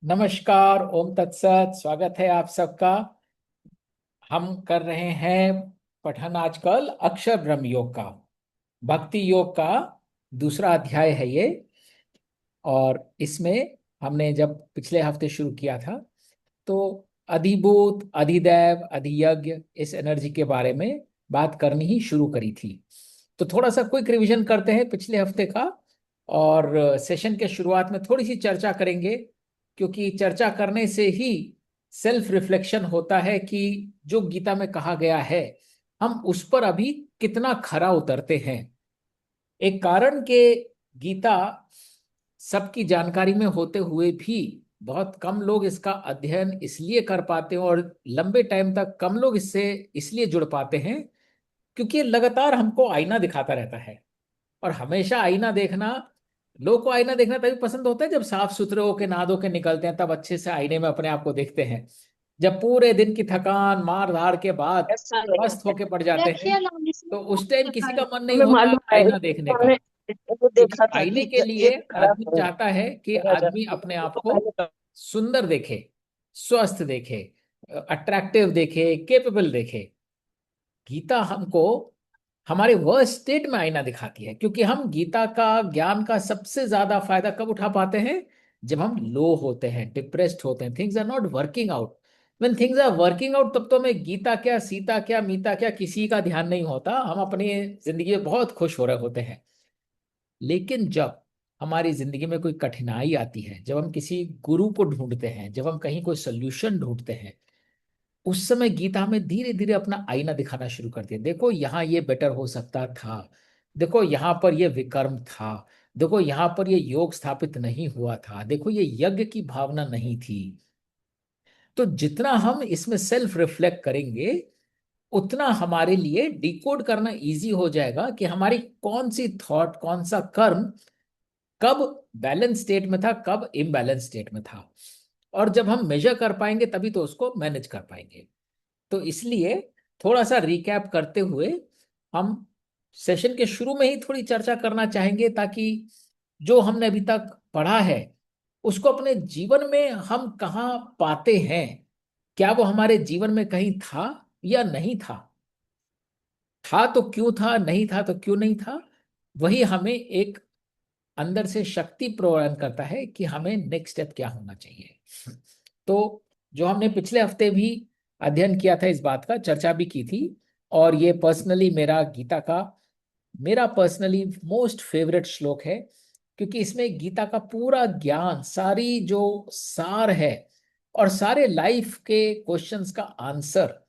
नमस्कार, ओम तत्सत। स्वागत है आप सबका। हम कर रहे हैं पठन आजकल अक्षर ब्रह्म योग का, भक्ति योग का दूसरा अध्याय है ये। और इसमें हमने जब पिछले हफ्ते शुरू किया था तो अधिभूत, अधिदैव, अधियज्ञ इस एनर्जी के बारे में बात करनी ही शुरू करी थी। तो थोड़ा सा क्विक रिवीजन करते हैं पिछले हफ्ते का, और सेशन के शुरुआत में थोड़ी सी चर्चा करेंगे, क्योंकि चर्चा करने से ही सेल्फ रिफ्लेक्शन होता है कि जो गीता में कहा गया है हम उस पर अभी कितना खरा उतरते हैं। एक कारण के गीता सबकी जानकारी में होते हुए भी बहुत कम लोग इसका अध्ययन इसलिए कर पाते हैं, और लंबे टाइम तक कम लोग इससे इसलिए जुड़ पाते हैं क्योंकि ये लगातार हमको आईना दिखाता रहता है। और हमेशा आईना देखना, लोग को आईना देखना तभी पसंद होता है जब साफ सुथरे होके नहा धो के निकलते हैं, तब अच्छे से आईने में अपने आप को देखते हैं। जब पूरे दिन की थकान मार धाड़ के बाद ऐसा नहीं स्वस्थ होके पड़ जाते हैं, देखिए ना इसमें तो क्या उस टाइम लिखा किसी है। का मन नहीं हमें होता मालूम है आईना देखने इसको का। हमने इसको क्योंकि देखा था आईने कि के ये लिए खराब आदमी है चाहता है कि राजा। आदमी अपने आप तो को पहले सुंदर देखे, स्वस्थ देखे, अट्रैक्टिव देखे, केपेबल देखे। गीता हमको हमारे वर्स्ट स्टेट में आईना दिखाती है, क्योंकि हम गीता का ज्ञान का सबसे ज्यादा फायदा कब उठा पाते हैं? जब हम लो होते हैं, डिप्रेस्ड होते हैं, things are not working out. When things are working out, तब तो हमें गीता क्या, सीता क्या, मीता क्या, किसी का ध्यान नहीं होता। हम अपनी जिंदगी में बहुत खुश हो रहे होते हैं। लेकिन जब हमारी जिंदगी में कोई कठिनाई आती है, जब हम किसी गुरु को ढूंढते हैं, जब हम कहीं कोई सोल्यूशन ढूंढते हैं, उस समय गीता हमें धीरे धीरे अपना आईना दिखाना शुरू करती है। देखो यहाँ ये बेटर हो सकता था, देखो यहाँ पर ये विकर्म था, देखो यहाँ पर ये योग स्थापित नहीं हुआ था, देखो ये यज्ञ की भावना नहीं थी। तो जितना हम इसमें सेल्फ रिफ्लेक्ट करेंगे, उतना हमारे लिए डिकोड करना इजी हो जाएगा कि हमारी कौन सी थॉट, कौन सा कर्म कब बैलेंस स्टेट में था, कब इम्बैलेंस स्टेट में था। और जब हम मेजर कर पाएंगे तभी तो उसको मैनेज कर पाएंगे। तो इसलिए थोड़ा सा रिकैप करते हुए हम सेशन के शुरू में ही थोड़ी चर्चा करना चाहेंगे, ताकि जो हमने अभी तक पढ़ा है उसको अपने जीवन में हम कहाँ पाते हैं, क्या वो हमारे जीवन में कहीं था या नहीं था, था तो क्यों था, नहीं था तो क्यों नहीं था। वही हमें एक अंदर से शक्ति प्रदान करता है कि हमें नेक्स्ट स्टेप क्या होना चाहिए। तो जो हमने पिछले हफ्ते भी अध्ययन किया था, इस बात का चर्चा भी की थी। और ये पर्सनली मेरा गीता का, मेरा पर्सनली मोस्ट फेवरेट श्लोक है, क्योंकि इसमें गीता का पूरा ज्ञान, सारी जो सार है, और सारे लाइफ के क्वेश्चंस का आंसर,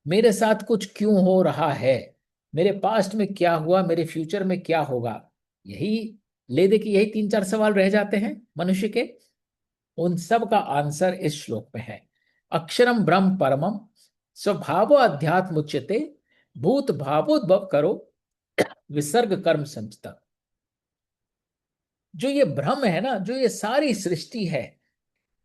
मेरे साथ कुछ क्यों हो रहा है, मेरे पास्ट में क्या हुआ, मेरे फ्यूचर में क्या होगा, यही ले दे कि यही तीन चार सवाल रह जाते हैं मनुष्य के, उन सब का आंसर इस श्लोक में है। अक्षरम ब्रह्म परमम स्वभावो अध्यात्म उच्यते, भूत भावोद्भव करो विसर्ग कर्म संचिता। जो ये ब्रह्म है ना, जो ये सारी सृष्टि है,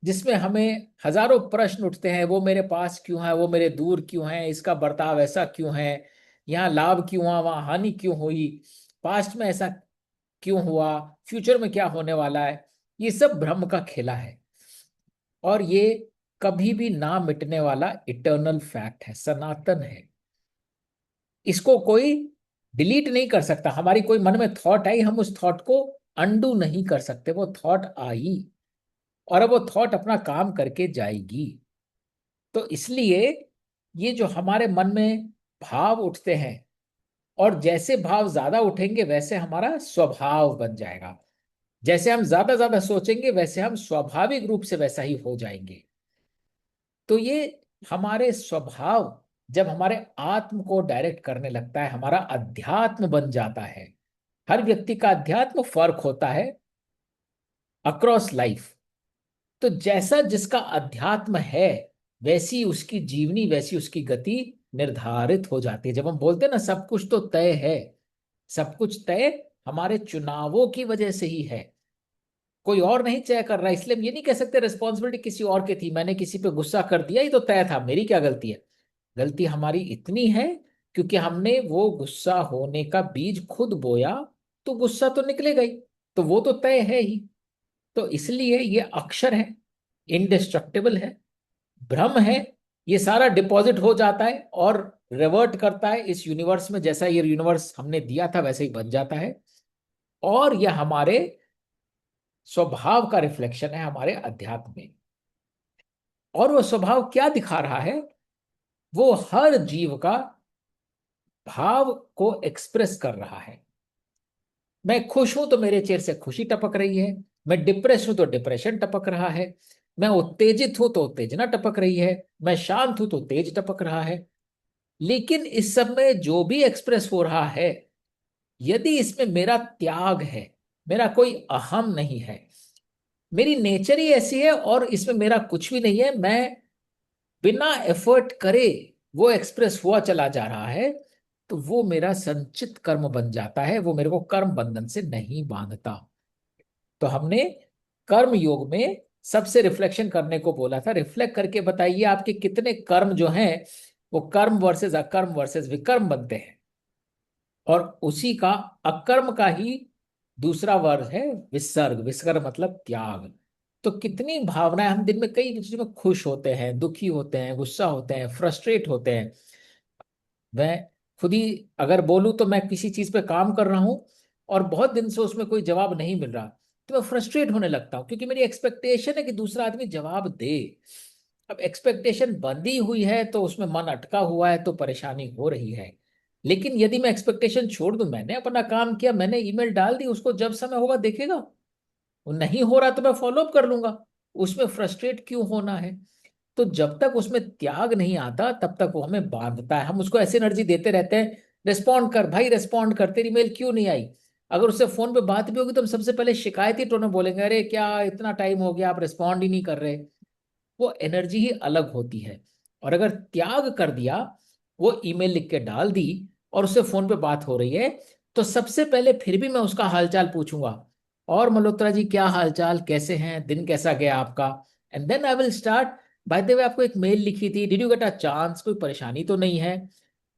जिसमें हमें हजारों प्रश्न उठते हैं, वो मेरे पास क्यों है, वो मेरे दूर क्यों है, इसका बर्ताव ऐसा क्यों है, यहाँ लाभ क्यों हुआ, वहां हानि क्यों हुई, पास्ट में ऐसा क्यों हुआ, फ्यूचर में क्या होने वाला है, ये सब ब्रह्म का खेला है। और ये कभी भी ना मिटने वाला इटर्नल फैक्ट है, सनातन है। इसको कोई डिलीट नहीं कर सकता। हमारी कोई मन में थॉट आई, हम उस थॉट को अंडू नहीं कर सकते। वो थॉट आई और अब वो थॉट अपना काम करके जाएगी। तो इसलिए ये जो हमारे मन में भाव उठते हैं, और जैसे भाव ज्यादा उठेंगे वैसे हमारा स्वभाव बन जाएगा। जैसे हम ज्यादा ज्यादा सोचेंगे वैसे हम स्वाभाविक रूप से वैसा ही हो जाएंगे। तो ये हमारे स्वभाव जब हमारे आत्म को डायरेक्ट करने लगता है, हमारा अध्यात्म बन जाता है। हर व्यक्ति का अध्यात्म फर्क होता है अक्रॉस लाइफ। तो जैसा जिसका अध्यात्म है, वैसी उसकी जीवनी, वैसी उसकी गति निर्धारित हो जाती है। जब हम बोलते हैं ना सब कुछ तो तय है, सब कुछ तय हमारे चुनावों की वजह से ही है, कोई और नहीं तय कर रहा है। इसलिए हम ये नहीं कह सकते रिस्पॉन्सिबिलिटी किसी और की थी, मैंने किसी पे गुस्सा कर दिया ही तो तय था, मेरी क्या गलती है। गलती हमारी इतनी है क्योंकि हमने वो गुस्सा होने का बीज खुद बोया, तो गुस्सा तो निकलेगा ही, तो वो तो तय है ही। तो इसलिए ये अक्षर है, इंडिस्ट्रक्टिबल है, भ्रम है, ये सारा डिपॉजिट हो जाता है और रिवर्ट करता है इस यूनिवर्स में, जैसा ये यूनिवर्स हमने दिया था वैसे ही बन जाता है। और यह हमारे स्वभाव का रिफ्लेक्शन है, हमारे अध्यात्म में। और वो स्वभाव क्या दिखा रहा है? वो हर जीव का भाव को एक्सप्रेस कर रहा है। मैं खुश हूं तो मेरे चेहरे से खुशी टपक रही है, मैं डिप्रेस हूं तो डिप्रेशन टपक रहा है, मैं उत्तेजित हूं तो उत्तेजना टपक रही है, मैं शांत हूं तो तेज टपक रहा है। लेकिन इस सब में जो भी एक्सप्रेस हो रहा है, यदि इसमें मेरा त्याग है, मेरा कोई अहम नहीं है, मेरी नेचर ही ऐसी है और इसमें मेरा कुछ भी नहीं है, मैं बिना एफर्ट करे वो एक्सप्रेस हुआ चला जा रहा है, तो वो मेरा संचित कर्म बन जाता है, वो मेरे को कर्म बंधन से नहीं बांधता। तो हमने कर्म योग में सबसे रिफ्लेक्शन करने को बोला था। रिफ्लेक्ट करके बताइए आपके कितने कर्म जो हैं वो कर्म वर्सेस अकर्म वर्सेस विकर्म बनते हैं। और उसी का अकर्म का ही दूसरा वर्ग है विसर्ग। विसर्ग मतलब त्याग। तो कितनी भावनाएं, हम दिन में कई चीजों में खुश होते हैं, दुखी होते हैं, गुस्सा होते हैं, फ्रस्ट्रेट होते हैं। मैं खुद ही अगर बोलूं तो मैं किसी चीज पे काम कर रहा हूं और बहुत दिन से उसमें कोई जवाब नहीं मिल रहा, तो मैं फ्रस्ट्रेट होने लगता हूं, क्योंकि मेरी एक्सपेक्टेशन है कि दूसरा आदमी जवाब दे। अब एक्सपेक्टेशन बंधी हुई है तो उसमें मन अटका हुआ है, तो परेशानी हो रही है। लेकिन यदि मैं एक्सपेक्टेशन छोड़ दूं, मैंने अपना काम किया, मैंने ईमेल डाल दी, उसको जब समय होगा देखेगा, वो नहीं हो रहा तो मैं फॉलो अप कर लूंगा। उसमें फ्रस्ट्रेट क्यों होना है? तो जब तक उसमें त्याग नहीं आता तब तक वो हमें बांधता है। हम उसको ऐसी एनर्जी देते रहते हैं, रिस्पॉन्ड कर भाई, रिस्पॉन्ड कर, तेरी मेल क्यों नहीं आई। अगर उससे फोन पे बात भी होगी तो हम सबसे पहले शिकायती टोन में बोलेंगे, अरे क्या इतना टाइम हो गया, आप रिस्पॉन्ड ही नहीं कर रहे। वो एनर्जी ही अलग होती है। और अगर त्याग कर दिया, वो ईमेल लिख के डाल दी और उससे फोन पे बात हो रही है, तो सबसे पहले फिर भी मैं उसका हालचाल पूछूंगा, और मल्होत्रा जी क्या हालचाल, कैसे हैं, दिन कैसा गया आपका। And then I will start, by the way आपको एक मेल लिखी थी, did you get a chance, कोई परेशानी तो नहीं है।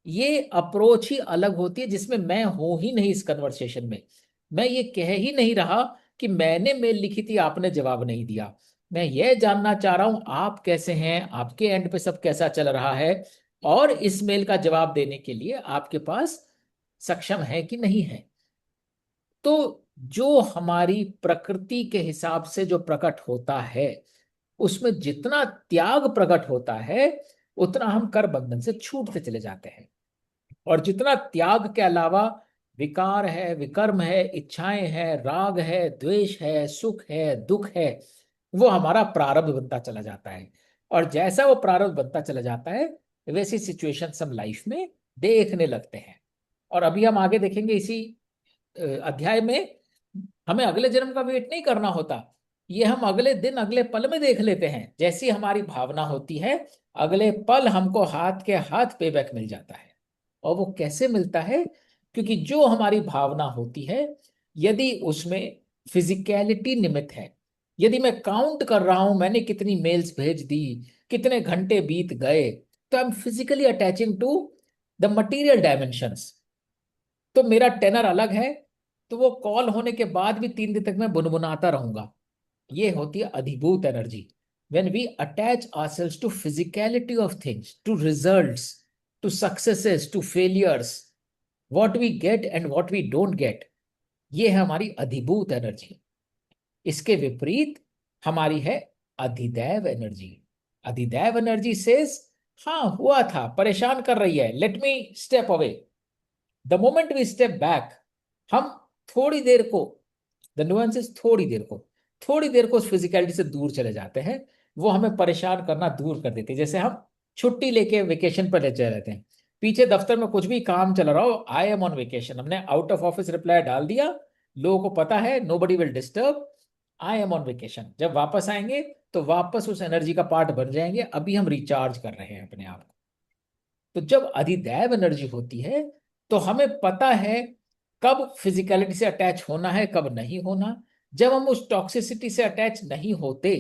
ये अप्रोच ही अलग होती है, जिसमें मैं हूं ही नहीं इस कन्वर्सेशन में। मैं ये कह ही नहीं रहा कि मैंने मेल लिखी थी, आपने जवाब नहीं दिया। मैं ये जानना चाह रहा हूं आप कैसे हैं, आपके एंड पे सब कैसा चल रहा है, और इस मेल का जवाब देने के लिए आपके पास सक्षम है कि नहीं है। तो जो हमारी प्रकृति के हिसाब से जो प्रकट होता है, उसमें जितना त्याग प्रकट होता है, उतना हम कर बंधन से छूटते चले जाते हैं। और जितना त्याग के अलावा विकार है, विकर्म है, इच्छाएं हैं, राग है, द्वेष है, सुख है, दुख है, वो हमारा प्रारब्ध बनता चला जाता है। और जैसा वो प्रारब्ध बनता चला जाता है, वैसी सिचुएशंस हम लाइफ में देखने लगते हैं। और अभी हम आगे देखेंगे इसी अध्याय में, हमें अगले जन्म का वेट नहीं करना होता। ये हम अगले दिन, अगले पल में देख लेते हैं। जैसी हमारी भावना होती है, अगले पल हमको हाथ के हाथ पे बैक मिल जाता है। और वो कैसे मिलता है? क्योंकि जो हमारी भावना होती है, यदि उसमें फिजिकलिटी निमित्त है, यदि मैं काउंट कर रहा हूं मैंने कितनी मेल्स भेज दी, कितने घंटे बीत गए, तो I am physically attaching to the material dimensions. तो मेरा टेनर अलग है, तो वो कॉल होने के बाद भी 3 दिन तक मैं बुनबुनाता रहूंगा। ये होती है अधिभूत energy. When we attach ourselves to physicality of things, to results, to successes, to failures, what we get and what we don't get, ये है हमारी अधिभूत एनर्जी। इसके विपरीत हमारी है अधिदैव एनर्जी। अधिदैव एनर्जी सेज, हाँ हुआ था, परेशान कर रही है, let me step away. The moment we step back, हम थोड़ी देर को, द नुएंसेस, थोड़ी देर को उस फिजिकलिटी से दूर चले जाते हैं। वो हमें परेशान करना दूर कर देती है। जैसे हम छुट्टी लेके वेकेशन पर ले चले जाते हैं, पीछे दफ्तर में कुछ भी काम चल रहा हो, आई एम ऑन वेकेशन, हमने आउट ऑफ ऑफिस रिप्लाई डाल दिया, लोगों को पता है, nobody will disturb, I am on vacation. जब वापस आएंगे तो वापस उस एनर्जी का पार्ट बन जाएंगे, अभी हम रिचार्ज कर रहे हैं अपने आप को। तो जब अधिदैव एनर्जी होती है, तो हमें पता है कब फिजिकलिटी से अटैच होना है, कब नहीं होना। जब हम उस टॉक्सिसिटी से अटैच नहीं होते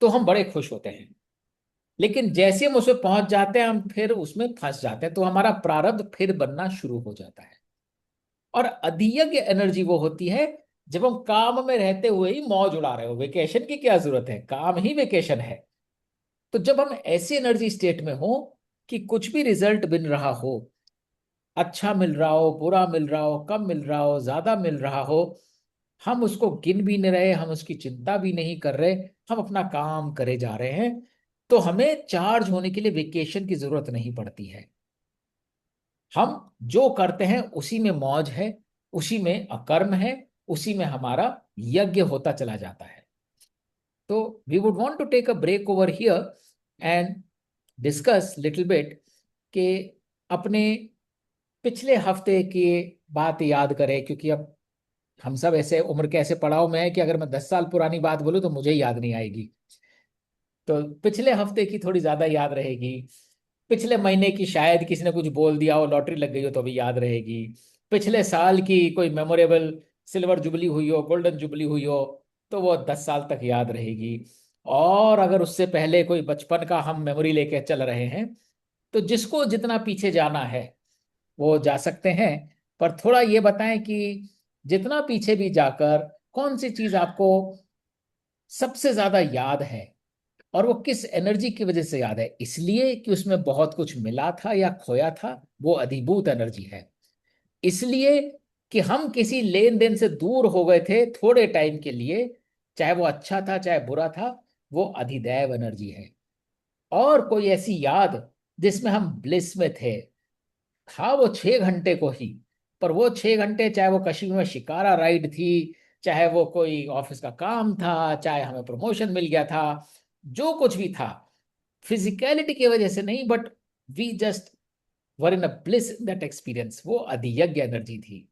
तो हम बड़े खुश होते हैं। लेकिन जैसे हम उसमें पहुंच जाते हैं, हम फिर उसमें फंस जाते हैं, तो हमारा प्रारब्ध फिर बनना शुरू हो जाता है। और अधियज्ञ एनर्जी वो होती है जब हम काम में रहते हुए ही मौज उड़ा रहे हो, वेकेशन की क्या जरूरत है, काम ही वेकेशन है। तो जब हम ऐसी एनर्जी स्टेट में हो कि कुछ भी रिजल्ट मिल रहा हो, अच्छा मिल रहा हो, बुरा मिल रहा हो, कम मिल रहा हो, ज्यादा मिल रहा हो, हम उसको गिन भी नहीं रहे, हम उसकी चिंता भी नहीं कर रहे, हम अपना काम करे जा रहे हैं, तो हमें चार्ज होने के लिए वेकेशन की जरूरत नहीं पड़ती है। हम जो करते हैं उसी में मौज है, उसी में अकर्म है, उसी में हमारा यज्ञ होता चला जाता है। तो we would want to take a break over here and discuss little bit कि अपने पिछले हफ्ते की बात याद करें, क्योंकि अब हम सब ऐसे उम्र के ऐसे पड़ाव में है कि अगर मैं 10 साल पुरानी बात बोलूं तो मुझे याद नहीं आएगी। तो पिछले हफ्ते की थोड़ी ज्यादा याद रहेगी। पिछले महीने की शायद किसी ने कुछ बोल दिया हो, लॉटरी लग गई हो तो भी याद रहेगी। पिछले साल की कोई मेमोरेबल सिल्वर जुबली हुई हो, गोल्डन जुबली हुई हो, तो वो 10 साल तक याद रहेगी। और अगर उससे पहले कोई बचपन का हम मेमोरी लेके चल रहे हैं, तो जिसको जितना पीछे जाना है वो जा सकते हैं। पर थोड़ा ये बताएं कि जितना पीछे भी जाकर कौन सी चीज आपको सबसे ज्यादा याद है, और वो किस एनर्जी की वजह से याद है, इसलिए कि उसमें बहुत कुछ मिला था या खोया था, वो अधिभूत एनर्जी है। इसलिए कि हम किसी लेन देन से दूर हो गए थे थोड़े टाइम के लिए, चाहे वो अच्छा था चाहे बुरा था, वो अधिदैव एनर्जी है। और कोई ऐसी याद जिसमें हम ब्लिस में थे, था वो 6 घंटे को ही, पर वो 6 घंटे चाहे वो कश्मीर में शिकारा राइड थी, चाहे वो कोई ऑफिस का काम था, चाहे हमें प्रमोशन मिल गया था, जो कुछ भी था, फिजिकलिटी की वजह से नहीं, but we just were in a bliss in that experience, वो अधियज्ञ एनर्जी थी।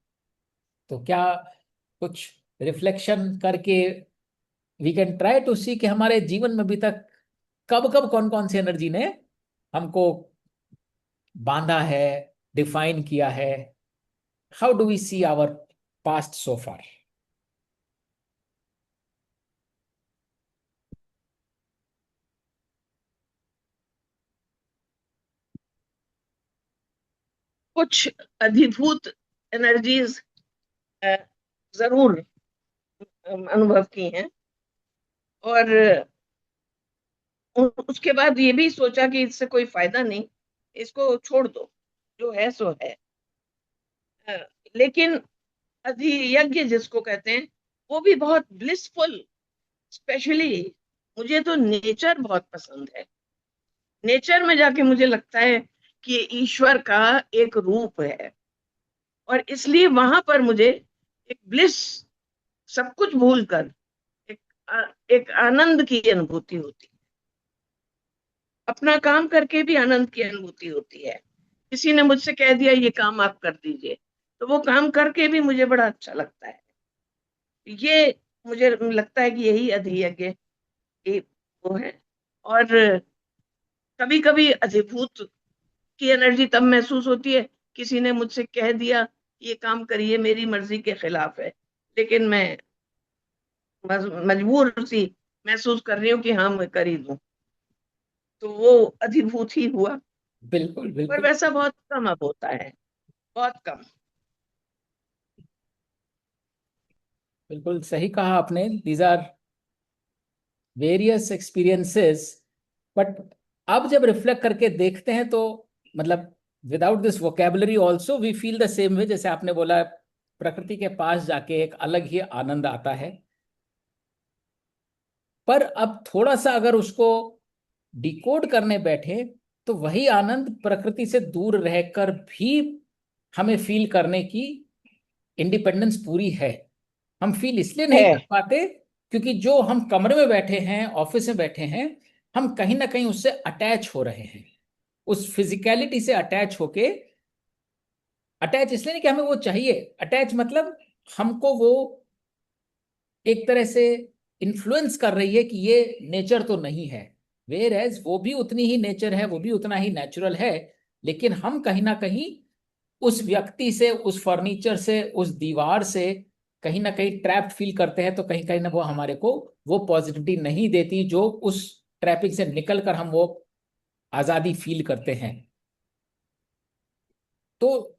तो क्या कुछ रिफ्लेक्शन करके we can try to see कि हमारे जीवन में अभी तक कब कब कौन कौन सी एनर्जी ने हमको बांधा है, डिफाइन किया है। How do we see our past so far? कुछ अधिभूत एनर्जीज जरूर अनुभव की हैं। और उसके बाद ये भी सोचा कि इससे कोई फायदा नहीं, इसको छोड़ दो, जो है सो है। अ, लेकिन अधियज्ञ जिसको कहते हैं, वो भी बहुत ब्लिसफुल। स्पेशली मुझे तो नेचर बहुत पसंद है। नेचर में जाके मुझे लगता है कि ये ईश्वर का एक रूप है। और इसलिए वहां पर मुझे एक ब्लिस, सब कुछ भूलकर एक एक आनंद की अनुभूति होती है। अपना काम करके भी आनंद की अनुभूति होती है। किसी ने मुझसे कह दिया ये काम आप कर दीजिए, तो वो काम करके भी मुझे बड़ा अच्छा लगता है। ये मुझे लगता है कि यही अधियज्ञ ये वो है। और कभी कभी अधिभूत की एनर्जी तब महसूस होती है, किसी ने मुझसे कह दिया ये काम करिए, मेरी मर्जी के खिलाफ है, लेकिन मैं मजबूर सी महसूस कर रही हूँ कि हाँ मैं कर ही दूं, तो वो अधिभूत ही हुआ। बिल्कुल पर बिल्कुल। वैसा बहुत कम अब होता है, बहुत कम। बिल्कुल सही कहा आपने, these are various experiences. But अब जब रिफ्लेक्ट करके देखते हैं तो मतलब without this vocabulary also we feel the same way, जैसे आपने बोला, प्रकृति के पास जाके एक अलग ही आनंद आता है। पर अब थोड़ा सा अगर उसको डिकोड करने बैठे, तो वही आनंद प्रकृति से दूर रहकर भी हमें फील करने की इंडिपेंडेंस पूरी है। हम फील इसलिए नहीं कर है पाते क्योंकि जो हम कमरे में बैठे हैं, ऑफिस में बैठे हैं, हम कहीं ना कहीं उससे अटैच हो रहे हैं, उस फिजिकलिटी से अटैच होके। अटैच इसलिए नहीं कि हमें वो चाहिए, अटैच मतलब हमको वो एक तरह से इन्फ्लुएंस कर रही है कि ये नेचर तो नहीं है। वेयर एज वो भी उतनी ही नेचर है, वो भी उतना ही नेचुरल है, लेकिन हम कहीं ना कहीं उस व्यक्ति से, उस फर्नीचर से, उस दीवार से कहीं ना कहीं ट्रैप्ड फील करते हैं। तो कहीं कहीं ना वो हमारे को वो पॉजिटिविटी नहीं देती जो उस ट्रैपिंग से निकल कर हम वो आजादी फील करते हैं। तो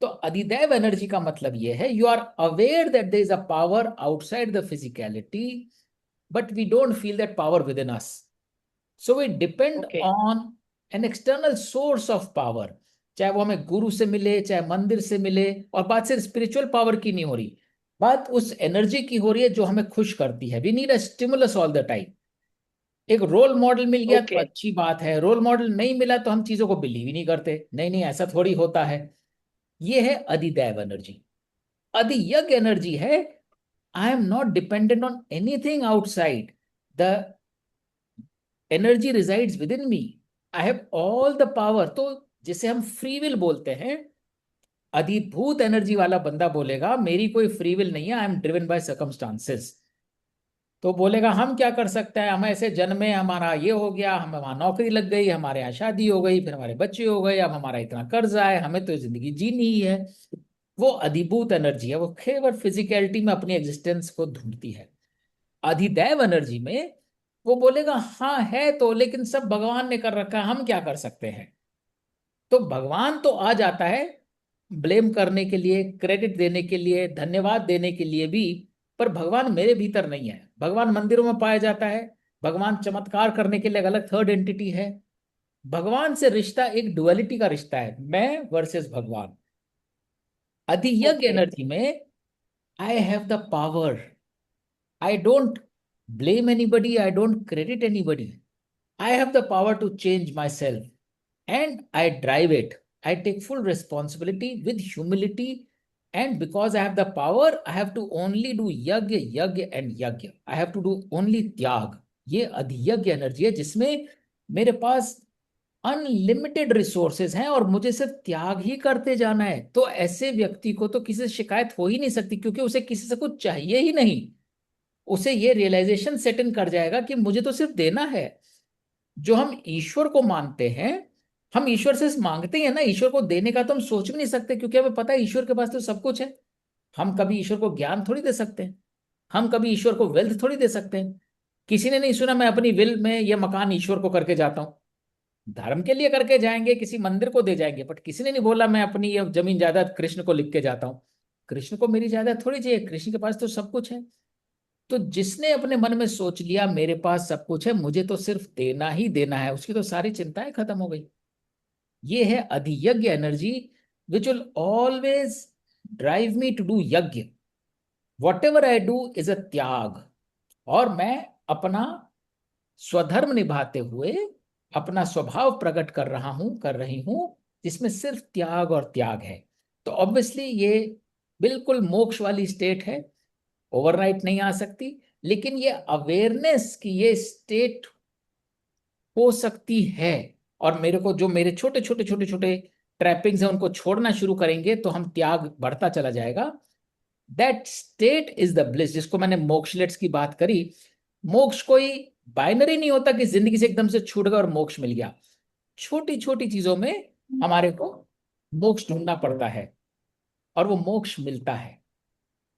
तो अधिदैव एनर्जी का मतलब यह है you are aware that there is a power outside the physicality, but we don't feel that power within us. So we depend okay on an external source of power, चाहे वो हमें गुरु से मिले, चाहे मंदिर से मिले। और बात सिर्फ स्पिरिचुअल पावर की नहीं हो रही, बात उस एनर्जी की हो रही है जो हमें खुश करती है। We need a stimulus all the time. एक रोल मॉडल मिल गया तो ओके अच्छी बात है, रोल मॉडल नहीं मिला तो हम चीजों को बिलीव ही नहीं करते, नहीं नहीं ऐसा थोड़ी होता है। ये है अधिदैव एनर्जी। अधियज्ञ एनर्जी है I am not dependent on anything outside, the energy resides with in me, I have all the power. तो जिसे हम फ्री विल बोलते हैं, अधिभूत एनर्जी वाला बंदा बोलेगा मेरी कोई फ्री विल नहीं है, I am driven by circumstances. तो बोलेगा हम क्या कर सकते हैं, हम ऐसे जन्मे, हमारा ये हो गया, हमें वहां नौकरी लग गई, हमारे यहाँ शादी हो गई, फिर हमारे बच्चे हो गए, अब हमारा इतना कर्जा है, हमें तो जिंदगी जीनी ही है। वो अधिभूत एनर्जी है, वो केवल फिजिकलिटी में अपनी एग्जिस्टेंस को ढूंढती है। अधिदैव एनर्जी में वो बोलेगा हाँ है तो, लेकिन सब भगवान ने कर रखा है, हम क्या कर सकते हैं। तो भगवान तो आ जाता है ब्लेम करने के लिए, क्रेडिट देने के लिए, धन्यवाद देने के लिए भी। पर भगवान मेरे भीतर नहीं है। भगवान मंदिरों में पाया जाता है, भगवान चमत्कार करने के लिए एक अलग थर्ड एंटिटी है। भगवान से रिश्ता एक डुअलिटी का रिश्ता है, मैं वर्सेस भगवान। अधियज्ञ ओके एनर्जी में I have the power, I don't blame anybody, I don't credit anybody. I have the power to change myself and I drive it. I take full responsibility with humility. And because I have the power, I have to only do yagya, yagya and yagya. I have to do only त्याग। ये अधियज्ञ energy है जिसमें मेरे पास unlimited resources हैं और मुझे सिर्फ त्याग ही करते जाना है। तो ऐसे व्यक्ति को तो किसी से शिकायत हो ही नहीं सकती, क्योंकि उसे किसी से कुछ चाहिए ही नहीं। उसे ये रियलाइजेशन सेट इन कर जाएगा कि मुझे तो सिर्फ देना है। जो हम ईश्वर को मानते हैं, हम ईश्वर से मांगते हैं ना, ईश्वर को देने का तो हम सोच भी नहीं सकते, क्योंकि हमें पता है ईश्वर के पास तो सब कुछ है। हम कभी ईश्वर को ज्ञान थोड़ी दे सकते हैं, हम कभी ईश्वर को वेल्थ थोड़ी दे सकते हैं। किसी ने नहीं सुना मैं अपनी विल में यह मकान ईश्वर को करके जाता हूं। धर्म के लिए करके जाएंगे, किसी मंदिर को दे जाएंगे, बट किसी ने नहीं बोला मैं अपनी ये जमीन जायदाद कृष्ण को लिख के जाता हूं। कृष्ण को मेरी जायदाद थोड़ी चाहिए, कृष्ण के पास तो सब कुछ है। तो जिसने अपने मन में सोच लिया मेरे पास सब कुछ है, मुझे तो सिर्फ देना ही देना है, उसकी तो सारी चिंताएं खत्म हो गई। ये है अधियज्ञ energy, which will always drive me to do yagya. Whatever I do is a tyag. और मैं अपना स्वधर्म निभाते हुए अपना स्वभाव प्रकट कर रहा हूं, कर रही हूं, जिसमें सिर्फ त्याग और त्याग है। तो ऑब्वियसली ये बिल्कुल मोक्ष वाली स्टेट है, ओवरनाइट नहीं आ सकती। लेकिन ये अवेयरनेस की ये स्टेट हो सकती है। और मेरे को जो मेरे छोटे छोटे छोटे छोटे ट्रैपिंग्स हैं उनको छोड़ना शुरू करेंगे तो हम त्याग बढ़ता चला जाएगा। That state is the bliss, जिसको मैंने मोक्षलेट्स की बात करी। मोक्ष कोई बाइनरी नहीं होता कि जिंदगी से एकदम से छूट गया और मोक्ष मिल गया। छोटी छोटी चीजों में हमारे को मोक्ष ढूंढना पड़ता है और वो मोक्ष मिलता है।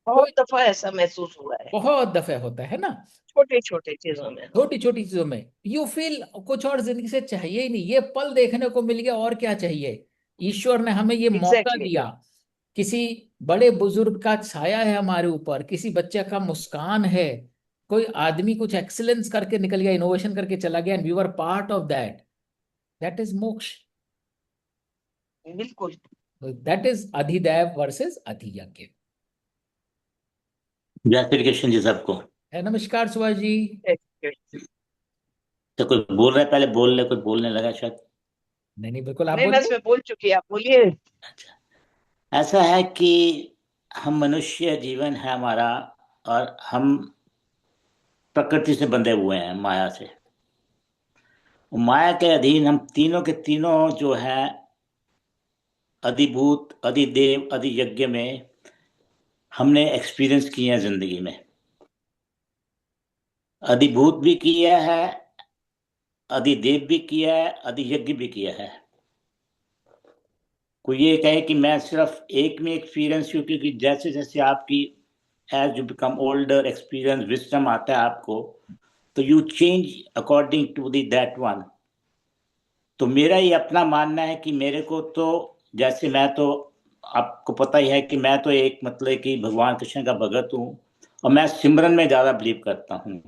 बहुत कोई दफा ऐसा महसूस हुआ है बहुत दफे होता है ना, छोटे छोटे चीजों में। हाँ छोटी छोटी चीजों में यू फील कुछ और जिंदगी से चाहिए ही नहीं, ये पल देखने को मिल गया और क्या चाहिए। ईश्वर ने हमें ये मौका एग्जैक्टली दिया, किसी बड़े बुजुर्ग का छाया है हमारे ऊपर, किसी बच्चे का मुस्कान है, कोई आदमी कुछ एक्सीलेंस करके निकल गया, इनोवेशन करके चला गया, and we were part of that. That is moksha. बिल्कुल। That is adhidaiva versus adhiyagya. जय श्री कृष्ण जी सबको। नमस्कार सुभाष जी। तो कोई बोल रहा है, पहले बोल ले, कोई बोलने लगा शायद। नहीं नहीं बिल्कुल आप नहीं मैं बोलिए। इसमें बोल चुकी, आप बोलिए। अच्छा, ऐसा है कि हम मनुष्य जीवन है हमारा, और हम प्रकृति से बंधे हुए हैं, माया से। माया के अधीन हम तीनों के तीनों जो है, अधिभूत, अधिदेव, अधियज्ञ में हमने एक्सपीरियंस किए हैं जिंदगी में। अधिभूत भी किया है, अधिदेव भी किया है, अधियज्ञ भी किया है। कोई ये कहे कि मैं सिर्फ एक में एक्सपीरियंस हूँ, क्योंकि जैसे जैसे आपकी age you become older, experience, wisdom आता है आपको, तो you change according to the that one. तो मेरा ये अपना मानना है कि मेरे को तो, जैसे मैं तो आपको पता ही है कि मैं तो एक मतलब कि भगवान कृष्ण का भगत हूँ, और मैं सिमरन में ज्यादा बिलीव करता हूँ।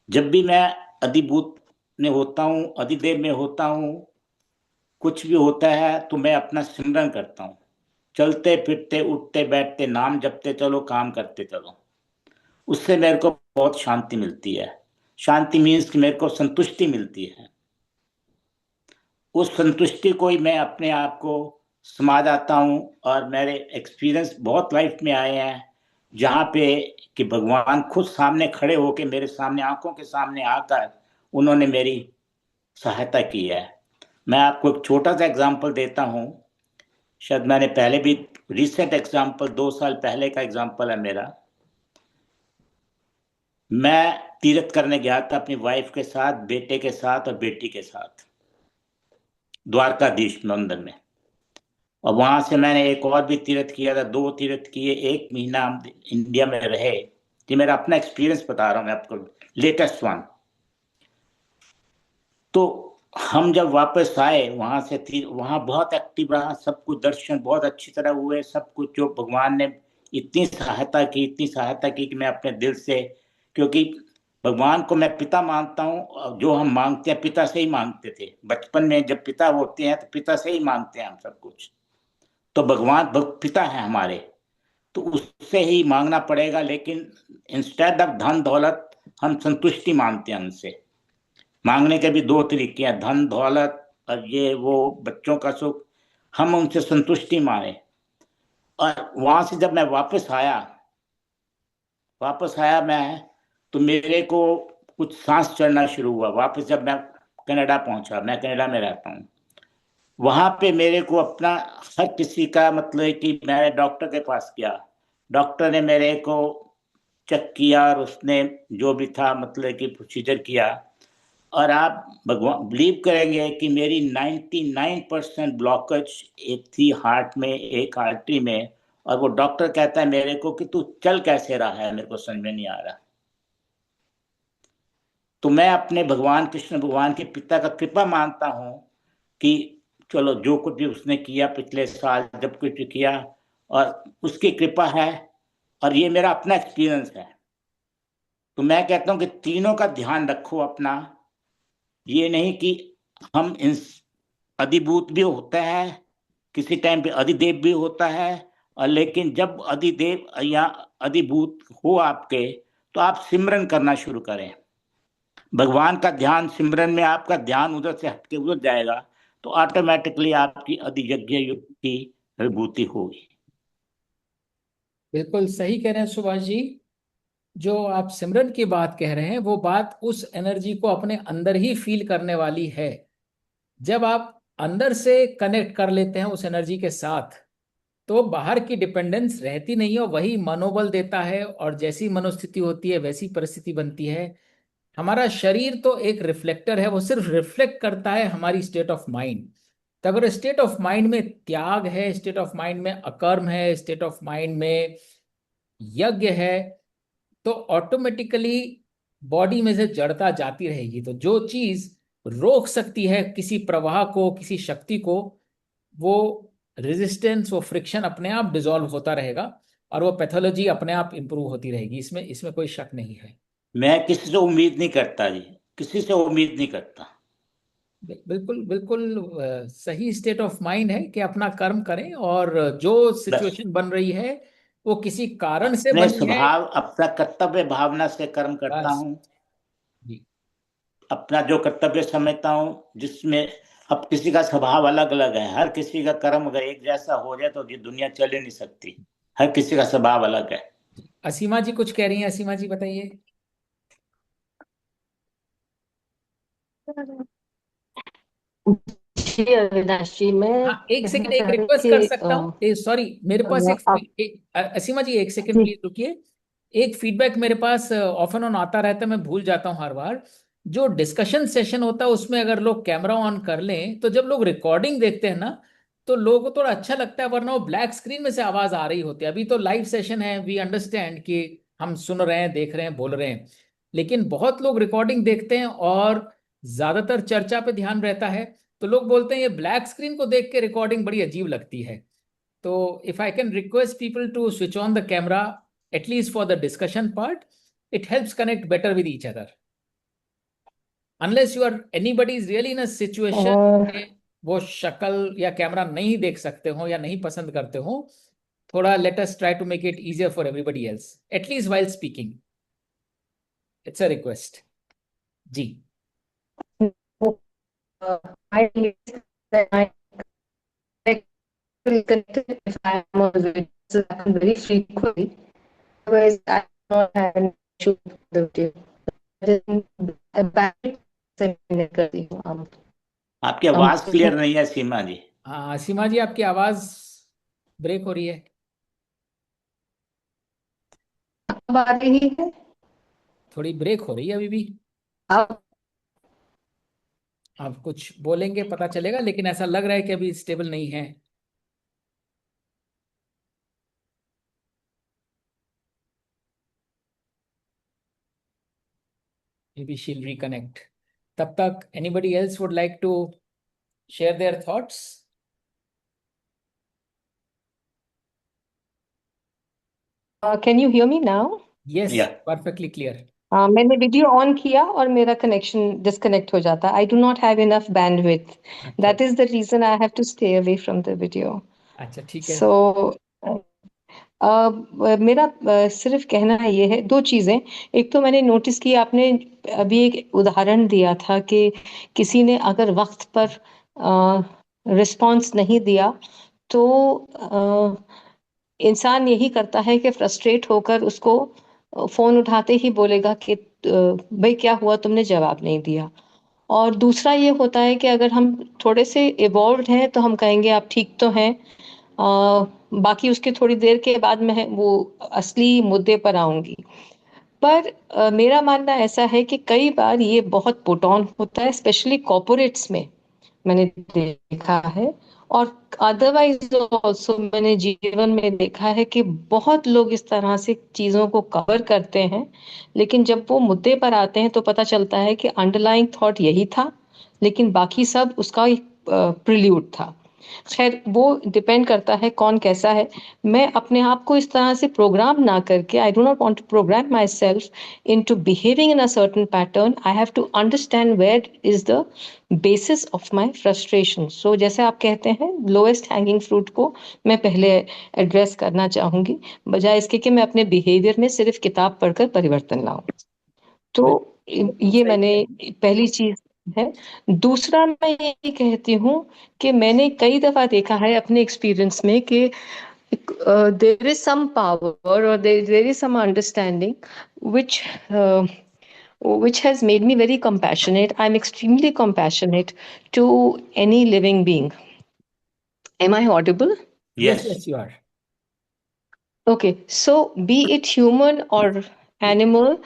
जब भी मैं अधिभूत में होता हूँ, अधिदेव में होता हूँ, कुछ भी होता है तो मैं अपना सिमरन करता हूँ। चलते फिरते उठते बैठते नाम जपते चलो, काम करते चलो। उससे मेरे को बहुत शांति मिलती है। शांति मीन्स कि मेरे को संतुष्टि मिलती है। उस संतुष्टि को ही मैं अपने आप को समा जाता हूँ। और मेरे एक्सपीरियंस बहुत लाइफ में आए हैं जहाँ पे कि भगवान खुद सामने खड़े होके मेरे सामने, आंखों के सामने आकर उन्होंने मेरी सहायता की है। मैं आपको एक छोटा सा एग्जांपल देता हूँ। शायद मैंने पहले भी, रिसेंट एग्जांपल 2 साल पहले का एग्जांपल है मेरा। मैं तीर्थ करने गया था अपनी वाइफ के साथ, बेटे के साथ और बेटी के साथ, द्वारकाधीश मंदिर में। और वहां से मैंने एक और भी तीर्थ किया था, 2 तीर्थ किए, 1 महीना हम इंडिया में रहे। ये मेरा अपना एक्सपीरियंस बता रहा हूँ मैं आपको, लेटेस्ट वन। तो हम जब वापस आए वहां से, थी वहां बहुत एक्टिव रहा, सब कुछ दर्शन बहुत अच्छी तरह हुए, सब कुछ जो भगवान ने इतनी सहायता की, इतनी सहायता की कि मैं अपने दिल से, क्योंकि भगवान को मैं पिता मानता हूँ, और जो हम मांगते हैं पिता से ही मांगते थे बचपन में। जब पिता होते हैं तो पिता से ही मांगते हैं हम सब कुछ। तो भगवान पिता है हमारे, तो उससे ही मांगना पड़ेगा। लेकिन इंस्टेड ऑफ धन दौलत हम संतुष्टि मांगते हैं उनसे। मांगने के भी 2 तरीके हैं, धन दौलत और ये वो बच्चों का सुख। हम उनसे संतुष्टि मांगे। और वहां से जब मैं वापस आया मैं, तो मेरे को कुछ सांस चढ़ना शुरू हुआ। वापस जब मैं कनाडा पहुंचा, मैं कनाडा में रहता हूँ, वहां पे मेरे को अपना, हर किसी का मतलब है कि मैं डॉक्टर के पास गया। डॉक्टर ने मेरे को चेक किया और उसने जो भी था मतलब कि प्रोसीजर किया। और आप भगवान बिलीव करेंगे कि मेरी 99% ब्लॉकेज एक थी हार्ट में, एक आर्टरी में। और वो डॉक्टर कहता है मेरे को कि तू चल कैसे रहा है, मेरे को समझ में नहीं आ रहा। तो मैं अपने भगवान कृष्ण भगवान के पिता का कृपा मानता हूँ कि चलो जो कुछ भी उसने किया पिछले साल, जब कुछ भी किया, और उसकी कृपा है। और ये मेरा अपना एक्सपीरियंस है। तो मैं कहता हूँ कि तीनों का ध्यान रखो अपना। ये नहीं कि हम अधिभूत भी होता है, किसी टाइम पे अधिदेव भी होता है। और लेकिन जब अधिदेव या अधिभूत हो आपके, तो आप सिमरन करना शुरू करें। भगवान का ध्यान सिमरन में, आपका ध्यान उधर से हटके उधर जाएगा, तो ऑटोमेटिकली आपकी अधियज्ञ की विभूति होगी। बिल्कुल सही कह रहे हैं सुभाष जी। जो आप सिमरन की बात कह रहे हैं वो बात उस एनर्जी को अपने अंदर ही फील करने वाली है। जब आप अंदर से कनेक्ट कर लेते हैं उस एनर्जी के साथ, तो बाहर की डिपेंडेंस रहती नहीं है, और वही मनोबल देता है। और जैसी मनोस्थिति होती है वैसी परिस्थिति बनती है। हमारा शरीर तो एक रिफ्लेक्टर है, वो सिर्फ रिफ्लेक्ट करता है हमारी स्टेट ऑफ माइंड। तो अगर स्टेट ऑफ माइंड में त्याग है, स्टेट ऑफ माइंड में अकर्म है, स्टेट ऑफ माइंड में यज्ञ है, तो ऑटोमेटिकली बॉडी में से जड़ता जाती रहेगी। तो जो चीज रोक सकती है किसी प्रवाह को, किसी शक्ति को, वो रेजिस्टेंस, वो फ्रिक्शन अपने आप डिसॉल्व होता रहेगा, और वो पैथोलॉजी अपने आप इंप्रूव होती रहेगी। इसमें इसमें कोई शक नहीं है। मैं किसी से उम्मीद नहीं करता जी, किसी से उम्मीद नहीं करता। बिल्कुल बिल्कुल सही स्टेट ऑफ माइंड है कि अपना कर्म करें, और जो बस सिचुएशन बन रही है वो किसी कारण से अपने बनी है। स्वभाव, अपना कर्तव्य भावना से कर्म करता बस हूँ। जी। अपना जो कर्तव्य समझता हूँ, जिसमें अब किसी का स्वभाव अलग अलग है। हर किसी का कर्म अगर एक जैसा हो जाए तो ये दुनिया चल ही नहीं सकती। हर किसी का स्वभाव अलग है। असीमा जी कुछ कह रही हैं, असीमा जी बताइए। जी अविनाश जी, मैं हाँ एक कहना सेकंड, एक चाह रही रिक्वेस्ट कर कि सकता हूँ, सॉरी मेरे पास आप असीमा जी एक सेकंड जी प्लीज रुकिए। एक फीडबैक मेरे पास ऑफ एंड ऑन आता रहता है, मैं भूल जाता हूँ हर बार। जो डिस्कशन सेशन होता है उसमें अगर लोग कैमरा ऑन कर लें, तो जब लोग रिकॉर्डिंग देखते हैं ना, तो लोगों को थोड़ा अच्छा लगता है, वरना वो ब्लैक स्क्रीन में से आवाज आ रही होती है। अभी तो लाइव सेशन है, वी अंडरस्टैंड कि हम सुन रहे हैं, देख रहे हैं, बोल रहे हैं। लेकिन बहुत लोग रिकॉर्डिंग देखते हैं और ज्यादातर चर्चा पे ध्यान रहता है। तो लोग बोलते हैं ये ब्लैक स्क्रीन को देख के रिकॉर्डिंग बड़ी अजीब लगती है। तो if I can request people to switch on the camera at least for the discussion part, it helps connect better with each other. Unless you are anybody is really in a situation और कि वो शक्ल या camera नहीं देख सकते हो या नहीं पसंद करते हो, थोड़ा let us try to make it easier for everybody else, at least while speaking. It's a request. Ji. I that I will connect if I am on the video. This happen very frequently. Otherwise, I do not have an issue with the video. A battery से मैं करती हूँ हम आपकी आवाज clear नहीं है सीमा जी। हाँ सीमा जी, आपकी आवाज ब्रेक हो रही है। अब आ रही है। थोड़ी ब्रेक हो रही है अभी भी। अब आप कुछ बोलेंगे पता चलेगा, लेकिन ऐसा लग रहा है कि अभी स्टेबल नहीं है। Maybe she'll reconnect. तब तक anybody else would like to share their thoughts? can you hear me now? Yes, Yeah. perfectly clear. मैंने वीडियो ऑन किया और मेरा कनेक्शन डिस्कनेक्ट हो जाता। I do not have enough bandwidth, that is the reason I have to stay away from the video. अच्छा ठीक है। सो मेरा सिर्फ कहना ये है, दो चीज़ें। एक तो मैंने नोटिस की, आपने अभी एक उदाहरण दिया था कि किसी ने अगर वक्त पर रिस्पॉन्स नहीं दिया तो इंसान यही करता है कि फ्रस्ट्रेट होकर उसको फ़ोन उठाते ही बोलेगा कि भाई क्या हुआ, तुमने जवाब नहीं दिया। और दूसरा ये होता है कि अगर हम थोड़े से इवॉल्व्ड हैं तो हम कहेंगे आप ठीक तो हैं, बाकी उसके थोड़ी देर के बाद मैं वो असली मुद्दे पर आऊंगी। पर मेरा मानना ऐसा है कि कई बार ये बहुत पुट ऑन होता है, स्पेशली कॉर्पोरेट्स में मैंने देखा है। और अदरवाइज ऑल्सो मैंने जीवन में देखा है कि बहुत लोग इस तरह से चीजों को कवर करते हैं, लेकिन जब वो मुद्दे पर आते हैं तो पता चलता है कि अंडरलाइंग थॉट यही था, लेकिन बाकी सब उसका एक प्रिल्यूड था। खैर वो डिपेंड करता है कौन कैसा है। मैं अपने आप को इस तरह से प्रोग्राम ना करके, I do not want to program myself into behaving in a certain pattern. I have to understand where is the basis of my frustration. So जैसे आप कहते हैं, लोएस्ट हैंगिंग फ्रूट को मैं पहले एड्रेस करना चाहूंगी, बजाय इसके कि मैं अपने बिहेवियर में सिर्फ किताब पढ़कर परिवर्तन लाऊं। तो ये मैंने पहली चीज है। दूसरा मैं ये कहती हूँ कि मैंने कई दफा देखा है अपने एक्सपीरियंस में कि देयर इज सम पावर और there is some understanding which uh, which has made me very compassionate. I'm extremely compassionate to any living being. Am I audible? Yes, Yes. yes, you are. Okay, so be it human or animal,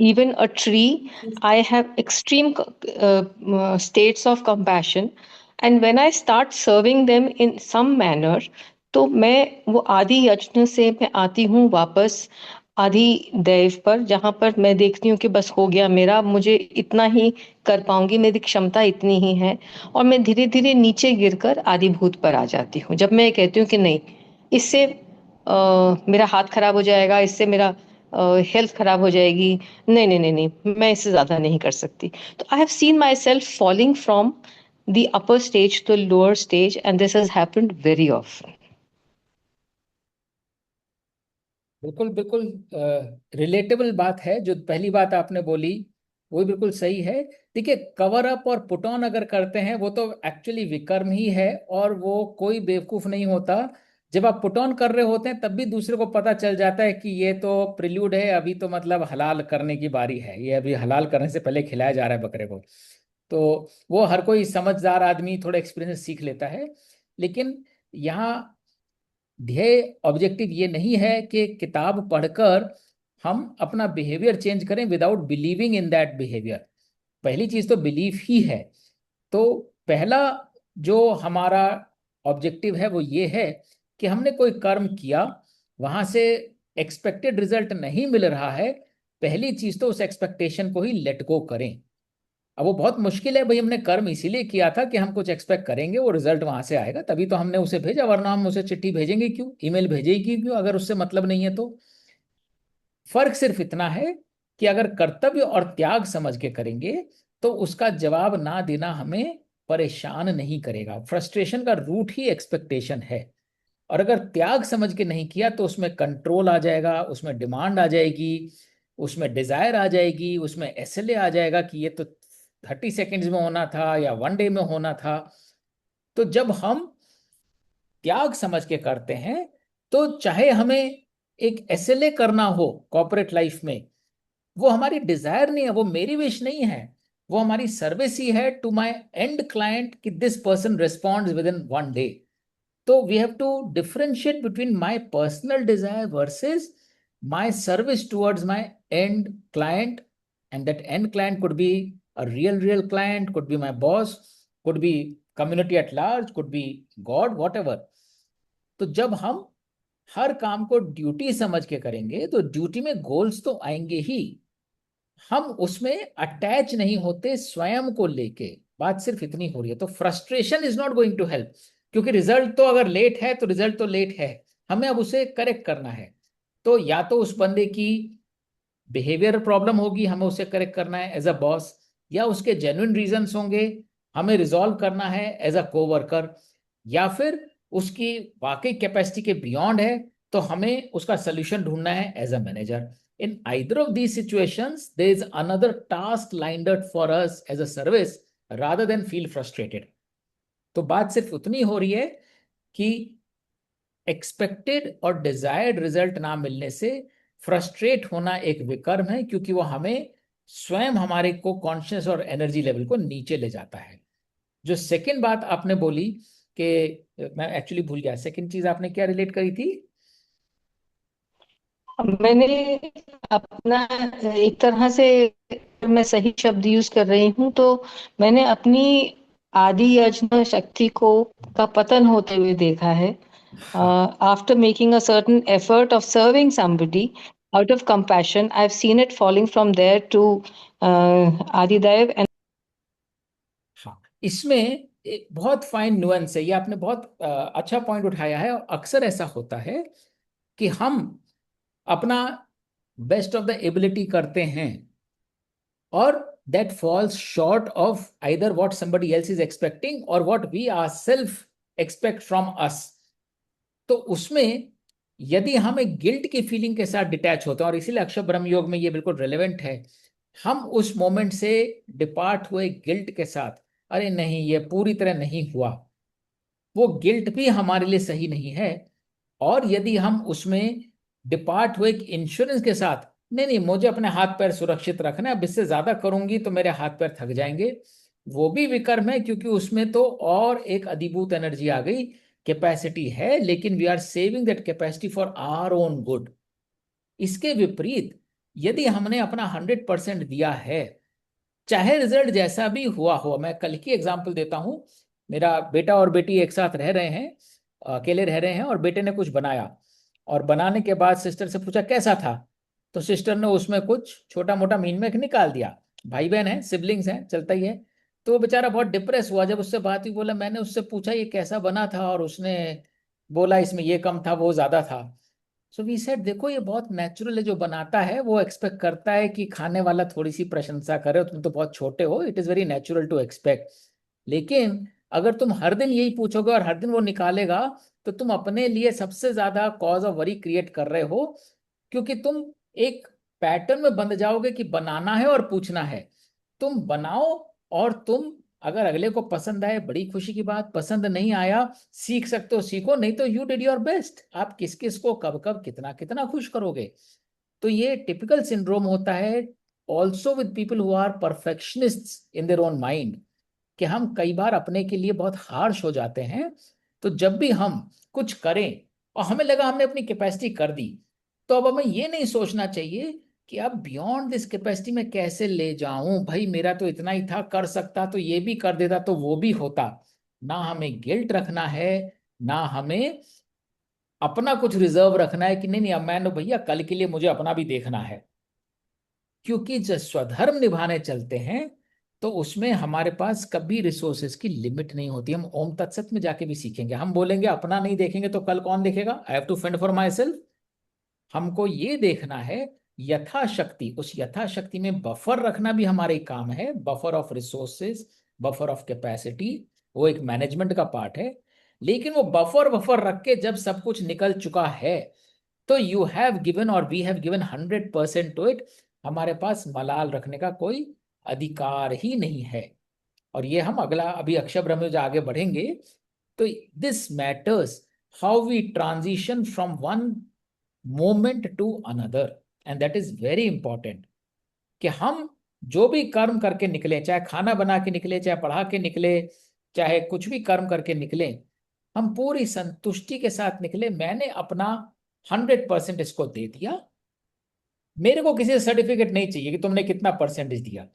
even a tree, I have extreme states of compassion. And when I start serving them in some manner, तो मैं वो आदि यज्ञ से मैं आती हूँ वापस आदि दैव पर, जहाँ पर मैं देखती हूँ कि बस हो गया मेरा, मुझे इतना ही कर पाऊंगी, मेरी क्षमता इतनी ही है। और मैं धीरे धीरे नीचे गिरकर आदिभूत पर आ जाती हूँ, जब मैं कहती हूँ कि नहीं, इससे मेरा हाथ खराब हो जाएगा, इससे मेरा हेल्थ खराब हो जाएगी, नहीं नहीं नहीं नहीं, मैं इससे ज्यादा नहीं कर सकती। तो I have seen myself falling from the upper stage to lower stage, and this has happened very often. बिल्कुल बिल्कुल रिलेटेबल बात है जो पहली बात आपने बोली, वो बिल्कुल सही है। देखिए, कवर अप और पुट ऑन अगर करते हैं वो तो एक्चुअली विकर्म ही है, और वो कोई बेवकूफ नहीं होता। जब आप पुट ऑन कर रहे होते हैं तब भी दूसरे को पता चल जाता है कि ये तो प्रिल्यूड है, अभी तो मतलब हलाल करने की बारी है, ये अभी हलाल करने से पहले खिलाया जा रहा है बकरे को। तो वो हर कोई समझदार आदमी थोड़ा एक्सपीरियंस सीख लेता है। लेकिन यहाँ ध्येय ऑब्जेक्टिव ये नहीं है कि किताब पढ़कर हम अपना बिहेवियर चेंज करें without believing in that behaviour. पहली चीज तो बिलीफ ही है। तो पहला जो हमारा ऑब्जेक्टिव है वो ये है कि हमने कोई कर्म किया, वहां से एक्सपेक्टेड रिजल्ट नहीं मिल रहा है, पहली चीज तो उस एक्सपेक्टेशन को ही लेट गो करें। अब वो बहुत मुश्किल है भाई, हमने कर्म इसीलिए किया था कि हम कुछ एक्सपेक्ट करेंगे, वो रिजल्ट वहां से आएगा, तभी तो हमने उसे भेजा, वरना हम उसे चिट्ठी भेजेंगे क्यों, ईमेल भेजेगी क्यों, अगर उससे मतलब नहीं है तो। फर्क सिर्फ इतना है कि अगर कर्तव्य और त्याग समझ के करेंगे तो उसका जवाब ना देना हमें परेशान नहीं करेगा। फ्रस्ट्रेशन का रूट ही एक्सपेक्टेशन है। और अगर त्याग समझ के नहीं किया तो उसमें कंट्रोल आ जाएगा, उसमें डिमांड आ जाएगी, उसमें डिजायर आ जाएगी, उसमें एसएलए आ जाएगा कि ये तो 30 सेकेंड्स में होना था या 1 डे में होना था। तो जब हम त्याग समझ के करते हैं तो चाहे हमें एक एसएलए करना हो कॉर्पोरेट लाइफ में, वो हमारी डिजायर नहीं है, वो मेरी विश नहीं है, वो हमारी सर्विस ही है टू माय एंड क्लाइंट कि this person responds within 1 day. तो we have to differentiate between my personal desire versus my service towards my end client, and that end client could be a real client, could be my boss, could be community at large, could be God, whatever. तो जब हम हर काम को duty समझ के करेंगे तो duty में गोल्स तो आएंगे ही, हम उसमें अटैच नहीं होते स्वयं को लेके। बात सिर्फ इतनी हो रही है। तो frustration is not going to help, क्योंकि रिजल्ट तो अगर लेट है तो रिजल्ट तो लेट है, हमें अब उसे करेक्ट करना है। तो या तो उस बंदे की बिहेवियर प्रॉब्लम होगी, हमें उसे करेक्ट करना है एज अ बॉस, या उसके जेन्युइन रीजंस होंगे, हमें रिजॉल्व करना है एज अ कोवर्कर, या फिर उसकी वाकई कैपेसिटी के बियॉन्ड है तो हमें उसका सोल्यूशन ढूंढना है as a manager. In either of these situations, there is another task lined up for us as a service rather than feel frustrated. तो बात सिर्फ उतनी हो रही है कि एक्सपेक्टेड और डिजायर्ड रिजल्ट ना मिलने से फ्रस्ट्रेट होना एक विकर्म है, क्योंकि वो हमें स्वयं हमारे को कॉन्शियस और एनर्जी लेवल को नीचे ले जाता है। जो सेकंड बात आपने बोली कि मैं एक्चुअली भूल गया, सेकंड चीज आपने क्या रिलेट करी थी? मैंने अपना एक तरह से, मैं सही शब्द यूज कर रही हूँ तो मैंने अपनी आदि यज्ञ शक्ति को का पतन होते हुए देखा है। हाँ After making a certain effort of serving somebody out of compassion, I've seen it falling from there to Adidev and हाँ, इसमें एक बहुत फाइन नुएंस है, ये आपने बहुत अच्छा पॉइंट उठाया है। और अक्सर ऐसा होता है कि हम अपना बेस्ट ऑफ द एबिलिटी करते हैं और that falls short of either what somebody else is expecting और what we ourself expect from us. तो उसमें यदि हम एक गिल्ट की फीलिंग के साथ डिटैच होते हैं, और इसीलिए अक्षर ब्रह्म योग में ये बिल्कुल रेलेवेंट है, हम उस मोमेंट से डिपार्ट हुए गिल्ट के साथ, अरे नहीं ये पूरी तरह नहीं हुआ, वो गिल्ट भी हमारे लिए सही नहीं है। और यदि हम उसमें डिपार्ट हुए इंश्योरेंस के साथ, नहीं नहीं मुझे अपने हाथ पैर सुरक्षित रखना है, अब इससे ज्यादा करूंगी तो मेरे हाथ पैर थक जाएंगे, वो भी विकर्म है, क्योंकि उसमें तो और एक अधिभूत एनर्जी आ गई। कैपेसिटी है लेकिन we are saving that capacity for our own good. इसके विपरीत यदि हमने अपना 100% दिया है, चाहे रिजल्ट जैसा भी हुआ हो, मैं कल की एग्जांपल देता हूं। मेरा बेटा और बेटी एक साथ रह रहे हैं, अकेले रह रहे हैं, और बेटे ने कुछ बनाया, और बनाने के बाद सिस्टर से पूछा कैसा था, तो सिस्टर ने उसमें कुछ छोटा मोटा मीन में निकाल दिया। भाई बहन है, सिबलिंग्स हैं, चलता ही है। तो वो बेचारा बहुत डिप्रेस हुआ। जब उससे बात हुई, बोला मैंने उससे पूछा ये कैसा बना था, और उसने बोला इसमें ये कम था वो ज्यादा था। सो वी सेड देखो ये बहुत नेचुरल है, जो बनाता है वो एक्सपेक्ट करता है कि खाने वाला थोड़ी सी प्रशंसा करे, तुम तो बहुत छोटे हो, it is very natural to expect. लेकिन अगर तुम हर दिन यही पूछोगे और हर दिन वो निकालेगा, तो तुम अपने लिए सबसे ज्यादा कॉज ऑफ वरी क्रिएट कर रहे हो, क्योंकि तुम एक पैटर्न में बंध जाओगे कि बनाना है और पूछना है। तुम बनाओ, और तुम अगर अगले को पसंद आए बड़ी खुशी की बात, पसंद नहीं आया सीख सकते हो सीखो, नहीं तो यू डिड योर बेस्ट। आप किस किस को कब कब कितना कितना खुश करोगे। तो ये टिपिकल सिंड्रोम होता है also with people who are perfectionists in their own mind, कि हम कई बार अपने के लिए बहुत हार्श हो जाते हैं। तो जब भी हम कुछ करें और हमें लगा हमने अपनी कैपेसिटी कर दी, तो अब हमें ये नहीं सोचना चाहिए कि अब बियॉन्ड दिस कैपेसिटी में कैसे ले जाऊं, भाई मेरा तो इतना ही था, कर सकता तो ये भी कर देता तो वो भी होता। ना हमें गिल्ट रखना है, ना हमें अपना कुछ रिजर्व रखना है कि नहीं नहीं अब मैं भैया कल के लिए मुझे अपना भी देखना है। क्योंकि जब स्वधर्म निभाने चलते हैं तो उसमें हमारे पास कभी रिसोर्सेज की लिमिट नहीं होती। हम ओम तत्सत में जाके भी सीखेंगे। हम बोलेंगे अपना नहीं देखेंगे तो कल कौन देखेगा? I have to fend for myself. हमको ये देखना है यथाशक्ति, उस यथाशक्ति में बफर रखना भी हमारे काम है, buffer of resources, buffer of capacity, वो एक मैनेजमेंट का पार्ट है। लेकिन वो बफर बफर रख के जब सब कुछ निकल चुका है तो यू हैव गिवन और we have given 100% to it. हमारे पास मलाल रखने का कोई अधिकार ही नहीं है। और ये हम अगला अभी अक्षय ब्रह्म में जो आगे बढ़ेंगे तो this matters, how we transition from one moment to another, and that is very important. कि हम जो भी कर्म करके निकले, चाहे खाना बना के निकले, चाहे पढ़ा के निकले, चाहे कुछ भी कर्म करके निकले, हम पूरी संतुष्टि के साथ निकले। मैंने अपना 100% इसको दे दिया। मेरे को किसी से सर्टिफिकेट नहीं चाहिए कि तुमने कितना परसेंटेज दिया,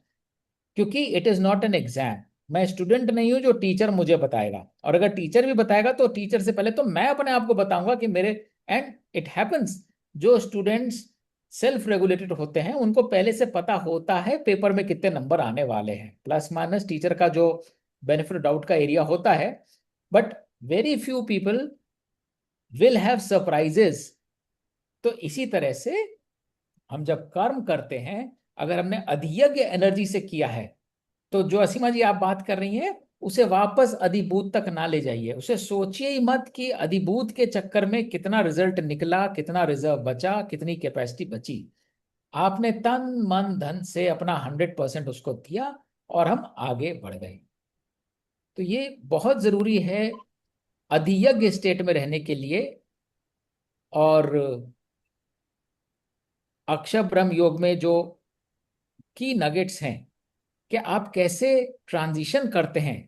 क्योंकि it is not an exam. मैं स्टूडेंट नहीं हूं जो टीचर मुझे बताएगा, और अगर टीचर भी बताएगा तो टीचर से पहले तो मैं अपने आप को बताऊंगा कि मेरे, एंड इट हैपन्स, जो स्टूडेंट्स सेल्फ रेगुलेटेड होते हैं उनको पहले से पता होता है पेपर में कितने नंबर आने वाले हैं। प्लस माइनस टीचर का जो बेनिफिट डाउट का एरिया होता है, but very few people will have surprises. तो इसी तरह से हम जब कर्म करते हैं, अगर हमने अधियज्ञ एनर्जी से किया है, तो जो असीमा जी आप बात कर रही हैं उसे वापस अधिभूत तक ना ले जाइए। उसे सोचिए ही मत कि अधिभूत के चक्कर में कितना रिजल्ट निकला, कितना रिजर्व बचा, कितनी कैपेसिटी बची। आपने तन मन धन से अपना 100% उसको दिया और हम आगे बढ़ गए। तो ये बहुत जरूरी है अधियज्ञ स्टेट में रहने के लिए। और अक्षर ब्रह्म योग में जो की नगेट्स हैं कि आप कैसे ट्रांजिशन करते हैं।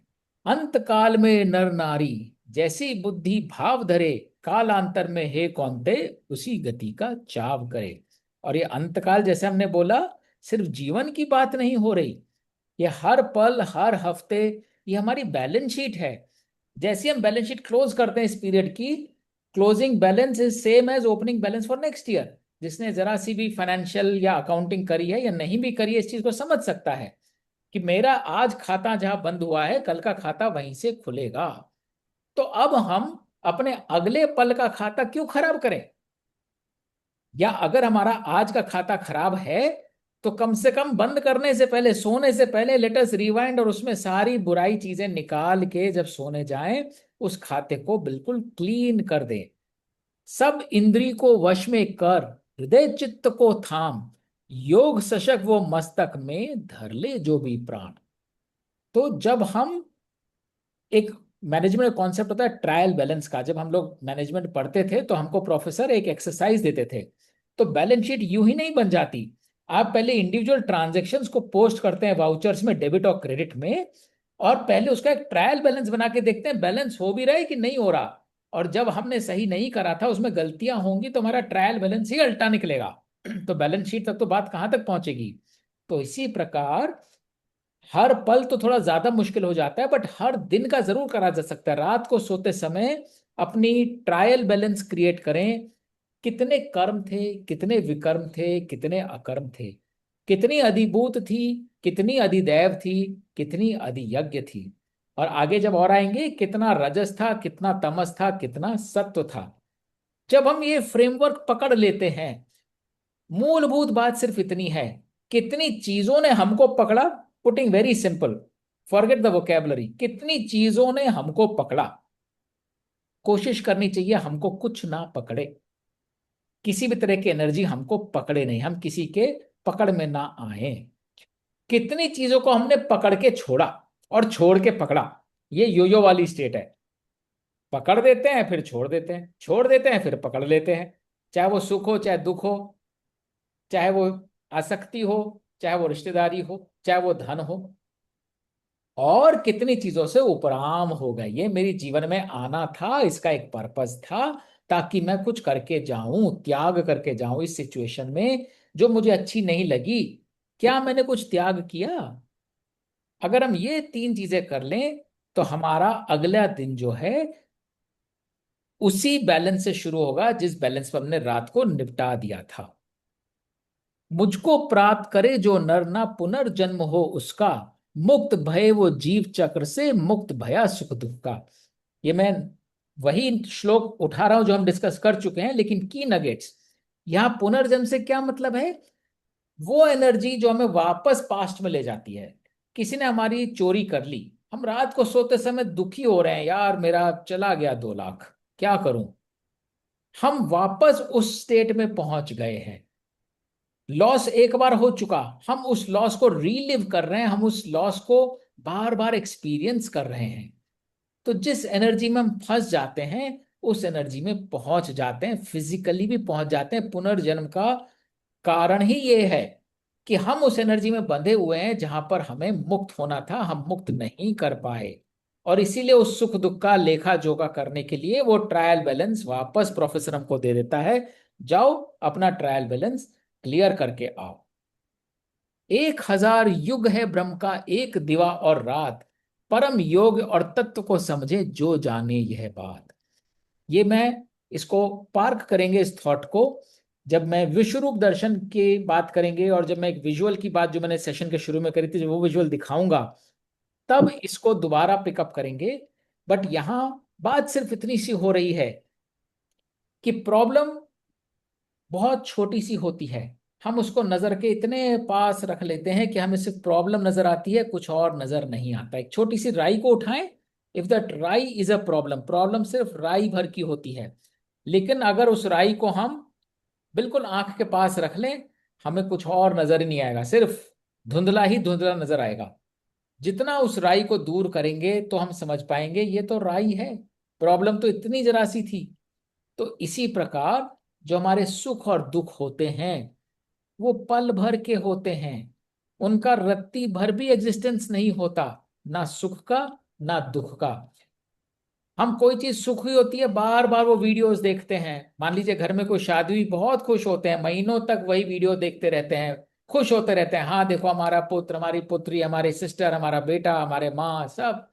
अंत काल में नर नारी जैसी बुद्धि भाव धरे, कालांतर में हे कौन्ते उसी गति का चाव करे। और ये अंतकाल जैसे हमने बोला, सिर्फ जीवन की बात नहीं हो रही, ये हर पल हर हफ्ते, ये हमारी बैलेंस शीट है। जैसे हम बैलेंस शीट क्लोज करते हैं इस पीरियड की, closing balance is same as opening balance for next year. जिसने जरा सी भी फाइनेंशियल या अकाउंटिंग करी है या नहीं भी करी है, इस चीज को समझ सकता है कि मेरा आज खाता जहां बंद हुआ है कल का खाता वहीं से खुलेगा। तो अब हम अपने अगले पल का खाता क्यों खराब करें? या अगर हमारा आज का खाता खराब है तो कम से कम बंद करने से पहले, सोने से पहले लेट अस रिवाइंड और उसमें सारी बुराई चीजें निकाल के जब सोने जाएं, उस खाते को बिल्कुल क्लीन कर दें। सब इंद्री को वश में कर, हृदय चित्त को थाम, योग सशक वो मस्तक में धर ले जो भी प्राण। तो जब हम एक मैनेजमेंट कॉन्सेप्ट होता है ट्रायल बैलेंस का, जब हम लोग मैनेजमेंट पढ़ते थे तो हमको प्रोफेसर एक एक्सरसाइज देते थे। तो बैलेंस शीट यूं ही नहीं बन जाती। आप पहले इंडिविजुअल ट्रांजैक्शंस को पोस्ट करते हैं वाउचर्स में, डेबिट और क्रेडिट में, और पहले उसका एक ट्रायल बैलेंस बना के देखते हैं बैलेंस हो भी रहा है कि नहीं हो रहा। और जब हमने सही नहीं करा था, उसमें गलतियां होंगी, तो हमारा ट्रायल बैलेंस ही उल्टा निकलेगा। तो बैलेंस शीट तक तो बात कहां तक पहुंचेगी? तो इसी प्रकार हर पल तो थोड़ा ज्यादा मुश्किल हो जाता है, बट हर दिन का जरूर करा जा सकता है। रात को सोते समय अपनी ट्रायल बैलेंस क्रिएट करें। कितने कर्म थे, कितने विकर्म थे, कितने अकर्म थे, कितनी अधिभूत थी, कितनी अधिदैव थी, कितनी अधियज्ञ थी, और आगे जब और आएंगे कितना रजस था, कितना तमस था, कितना सत्व था। जब हम ये फ्रेमवर्क पकड़ लेते हैं, मूलभूत बात सिर्फ इतनी है, कितनी चीजों ने हमको पकड़ा। Putting very simple, forget the vocabulary, कितनी चीजों ने हमको पकड़ा। कोशिश करनी चाहिए हमको कुछ ना पकड़े, किसी भी तरह की एनर्जी हमको पकड़े नहीं, हम किसी के पकड़ में ना आए। कितनी चीजों को हमने पकड़ के छोड़ा और छोड़ के पकड़ा। ये योयो वाली स्टेट है। पकड़ देते हैं फिर छोड़ देते हैं, छोड़ देते हैं फिर पकड़ लेते हैं। चाहे वो सुख हो, चाहे दुख हो, चाहे वो आसक्ति हो, चाहे वो रिश्तेदारी हो, चाहे वो धन हो, और कितनी चीजों से उपराम हो गए। ये मेरी जीवन में आना था, इसका एक पर्पस था, ताकि मैं कुछ करके जाऊं, त्याग करके जाऊं इस सिचुएशन में जो मुझे अच्छी नहीं लगी। क्या मैंने कुछ त्याग किया? अगर हम ये तीन चीजें कर लें तो हमारा अगला दिन जो है उसी बैलेंस से शुरू होगा जिस बैलेंस पर हमने रात को निपटा दिया था। मुझको प्राप्त करे जो नर, ना पुनर्जन्म हो उसका, मुक्त भय वो जीव चक्र से, मुक्त भया सुख दुख का। ये मैं वही श्लोक उठा रहा हूं जो हम डिस्कस कर चुके हैं, लेकिन की नगेट्स यहां पुनर्जन्म से क्या मतलब है? वो एनर्जी जो हमें वापस पास्ट में ले जाती है। किसी ने हमारी चोरी कर ली, हम रात को सोते समय दुखी हो रहे हैं, यार मेरा चला गया 2 लाख, क्या करूं? हम वापस उस स्टेट में पहुंच गए हैं। लॉस एक बार हो चुका, हम उस लॉस को रीलिव कर रहे हैं, हम उस लॉस को बार बार एक्सपीरियंस कर रहे हैं। तो जिस एनर्जी में हम फंस जाते हैं, उस एनर्जी में पहुंच जाते हैं, फिजिकली भी पहुंच जाते हैं। पुनर्जन्म का कारण ही ये है कि हम उस एनर्जी में बंधे हुए हैं जहां पर हमें मुक्त होना था, हम मुक्त नहीं कर पाए। और इसीलिए उस सुख दुख का लेखा जोखा करने के लिए वो ट्रायल बैलेंस वापस प्रोफेसर हमको दे देता है, जाओ अपना ट्रायल बैलेंस क्लियर करके आओ। 1000 युग है ब्रह्म का एक दिवा और रात, परम योग और तत्व को समझे जो जाने यह बात। ये मैं इसको पार्क करेंगे इस थॉट को जब मैं विश्व रूप दर्शन की बात करेंगे, और जब मैं एक विजुअल की बात जो मैंने सेशन के शुरू में करी थी, जब वो विजुअल दिखाऊंगा तब इसको दोबारा पिकअप करेंगे। बट यहां बात सिर्फ इतनी सी हो रही है कि प्रॉब्लम बहुत छोटी सी होती है, हम उसको नजर के इतने पास रख लेते हैं कि हमें सिर्फ प्रॉब्लम नजर आती है, कुछ और नजर नहीं आता। एक छोटी सी राई को उठाएं, इफ दैट राई इज अ प्रॉब्लम, प्रॉब्लम सिर्फ राई भर की होती है। लेकिन अगर उस राई को हम बिल्कुल आंख के पास रख लें, हमें कुछ और नजर ही नहीं आएगा, सिर्फ धुंधला ही धुंधला नजर आएगा। जितना उस राई को दूर करेंगे तो हम समझ पाएंगे ये तो राई है, प्रॉब्लम तो इतनी जरा सी थी। तो इसी प्रकार जो हमारे सुख और दुख होते हैं वो पल भर के होते हैं, उनका रत्ती भर भी एग्जिस्टेंस नहीं होता, ना सुख का ना दुख का। हम कोई चीज सुख हुई होती है, बार बार वो वीडियोस देखते हैं। मान लीजिए घर में कोई शादी हुई, बहुत खुश होते हैं, महीनों तक वही वीडियो देखते रहते हैं, खुश होते रहते हैं, हाँ देखो हमारा पुत्र, हमारी पुत्री, हमारी सिस्टर, हमारा बेटा, हमारे माँ, सब।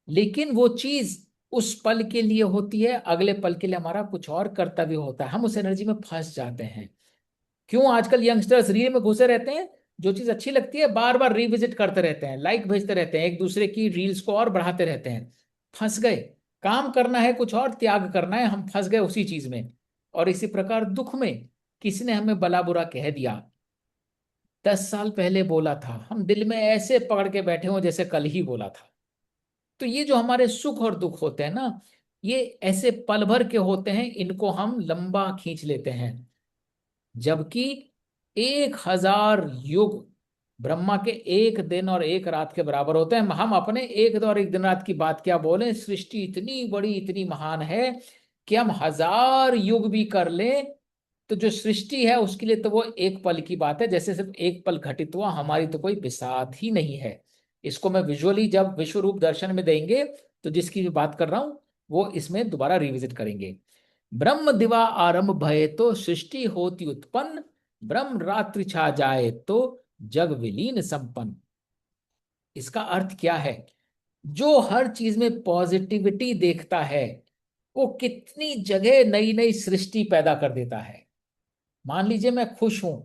लेकिन वो चीज उस पल के लिए होती है, अगले पल के लिए हमारा कुछ और कर्तव्य होता है, हम उस एनर्जी में फंस जाते हैं। क्यों आजकल यंगस्टर्स रील में घुसे रहते हैं? जो चीज अच्छी लगती है बार बार रिविजिट करते रहते हैं, लाइक भेजते रहते हैं, एक दूसरे की रील्स को और बढ़ाते रहते हैं। फंस गए। काम करना है कुछ और, त्याग करना है, हम फंस गए उसी चीज में। और इसी प्रकार दुख में किसी ने हमें भला बुरा कह दिया, 10 साल पहले बोला था, हम दिल में ऐसे पकड़ के बैठे हो जैसे कल ही बोला था। तो ये जो हमारे सुख और दुख होते हैं ना, ये ऐसे पल भर के होते हैं, इनको हम लंबा खींच लेते हैं। जबकि 1000 युग ब्रह्मा के एक दिन और एक रात के बराबर होते हैं। हम अपने एक दिन और एक दिन रात की बात क्या बोले, सृष्टि इतनी बड़ी इतनी महान है कि हम 1000 युग भी कर लें तो जो सृष्टि है उसके लिए तो वो एक पल की बात है, जैसे सिर्फ एक पल घटित हुआ, हमारी तो कोई बिसात ही नहीं है। इसको मैं विजुअली जब विश्व रूप दर्शन में देंगे तो जिसकी भी बात कर रहा हूं वो इसमें दोबारा रिविजिट करेंगे। ब्रह्म दिवा आरंभ भये तो सृष्टि होती उत्पन्न, ब्रह्म रात्रि छा जाए तो जग विलीन संपन्न। इसका अर्थ क्या है? जो हर चीज में पॉजिटिविटी देखता है वो कितनी जगह नई नई सृष्टि पैदा कर देता है। मान लीजिए मैं खुश हूं,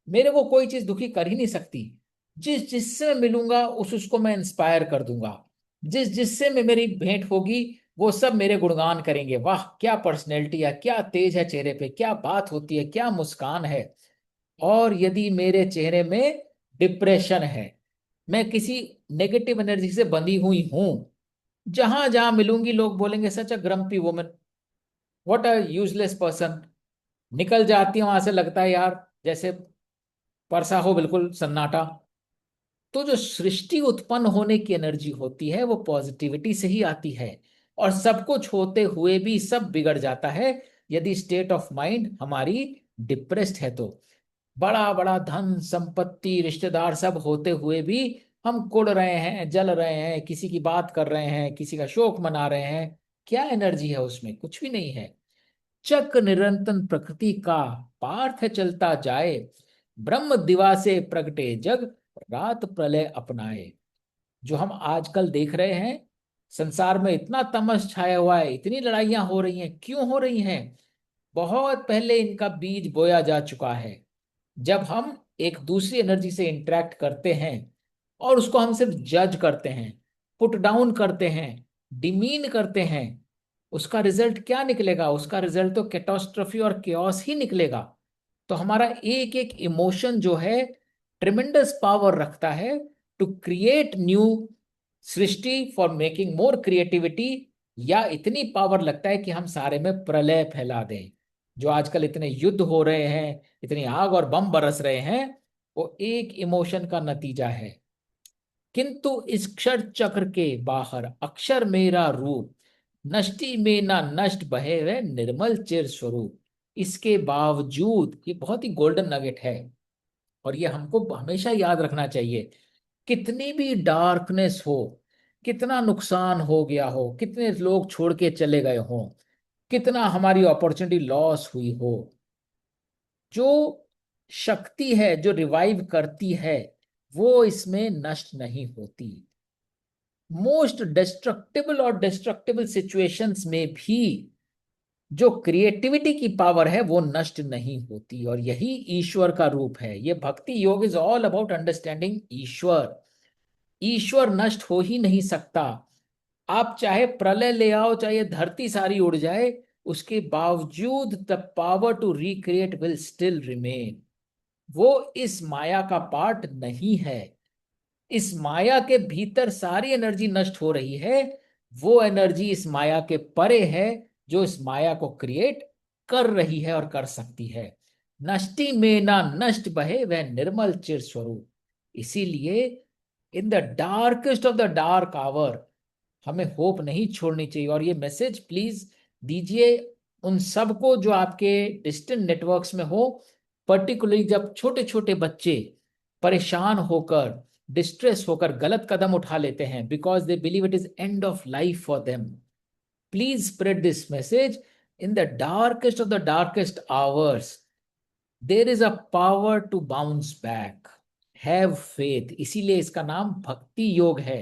मेरे को कोई चीज दुखी कर ही नहीं सकती। जिस जिससे मैं मिलूंगा उसको मैं इंस्पायर कर दूंगा, जिस जिससे में मेरी भेंट होगी वो सब मेरे गुणगान करेंगे, वाह क्या पर्सनैलिटी है, क्या तेज है चेहरे पे, क्या बात होती है, क्या मुस्कान है। और यदि मेरे चेहरे में डिप्रेशन है, मैं किसी नेगेटिव एनर्जी से बंधी हुई हूं, जहां जहां मिलूंगी लोग बोलेंगे such a grumpy woman, what a useless person. निकल जाती है वहां से, लगता है यार जैसे परसा हो, बिल्कुल सन्नाटा। तो जो सृष्टि उत्पन्न होने की एनर्जी होती है वो पॉजिटिविटी से ही आती है। और सब कुछ होते हुए भी सब बिगड़ जाता है यदि स्टेट ऑफ माइंड हमारी डिप्रेस्ड है तो। बड़ा बड़ा धन संपत्ति रिश्तेदार सब होते हुए भी हम कुढ़ रहे हैं, जल रहे हैं, किसी की बात कर रहे हैं, किसी का शोक मना रहे हैं, क्या एनर्जी है उसमें? कुछ भी नहीं है। चक्र निरंतर प्रकृति का पार्थ चलता जाए, ब्रह्म दिवा से प्रगटे जग, रात प्रलय अपनाए। जो हम आजकल देख रहे हैं, संसार में इतना तमस छाया हुआ है, इतनी लड़ाइयां हो रही हैं, क्यों हो रही हैं? बहुत पहले इनका बीज बोया जा चुका है। जब हम एक दूसरी एनर्जी से इंटरेक्ट करते हैं और उसको हम सिर्फ जज करते हैं, पुट डाउन करते हैं, डिमीन करते हैं, उसका रिजल्ट क्या निकलेगा? उसका रिजल्ट तो कैटास्ट्रफी और केओस ही निकलेगा। तो हमारा एक एक इमोशन जो है ट्रिमेंडस पावर रखता है टू क्रिएट न्यू सृष्टि, फॉर मेकिंग मोर क्रिएटिविटी, या इतनी पावर लगता है कि हम सारे में प्रलय फैला दें। जो आजकल इतने युद्ध हो रहे हैं, इतनी आग और बम बरस रहे हैं, वो एक इमोशन का नतीजा है। किंतु इस क्षर चक्र के बाहर अक्षर मेरा रूप, नष्टि में ना नष्ट बहे वह निर्मल चिर स्वरूप। इसके बावजूद, ये बहुत ही गोल्डन नगेट है और ये हमको हमेशा याद रखना चाहिए, कितनी भी डार्कनेस हो, कितना नुकसान हो गया हो, कितने लोग छोड़ के चले गए हों, कितना हमारी अपॉर्चुनिटी लॉस हुई हो, जो शक्ति है जो रिवाइव करती है वो इसमें नष्ट नहीं होती। मोस्ट डिस्ट्रक्टिबल और डिस्ट्रक्टिबल सिचुएशंस में भी जो क्रिएटिविटी की पावर है वो नष्ट नहीं होती, और यही ईश्वर का रूप है। ये भक्ति yoga is all about understanding ईश्वर। ईश्वर नष्ट हो ही नहीं सकता। आप चाहे प्रलय ले आओ, चाहे धरती सारी उड़ जाए, उसके बावजूद the power to recreate will still remain. वो इस माया का पार्ट नहीं है। इस माया के भीतर सारी एनर्जी नष्ट हो रही है, वो एनर्जी इस माया के परे है जो इस माया को क्रिएट कर रही है और कर सकती है। नष्टि में ना नष्ट बहे वह निर्मल चिर स्वरूप। इसीलिए in the darkest of the dark hour हमें होप नहीं छोड़नी चाहिए। और ये मैसेज प्लीज दीजिए उन सबको जो आपके डिस्टेंट नेटवर्क्स में हो, पर्टिकुलरली जब छोटे छोटे बच्चे परेशान होकर, डिस्ट्रेस होकर गलत कदम उठा लेते हैं because they believe it is end of life for them. Please spread this message. In the darkest of the darkest hours there is a power to bounce back. Have faith. इसीलिए इसका नाम भक्ति योग है।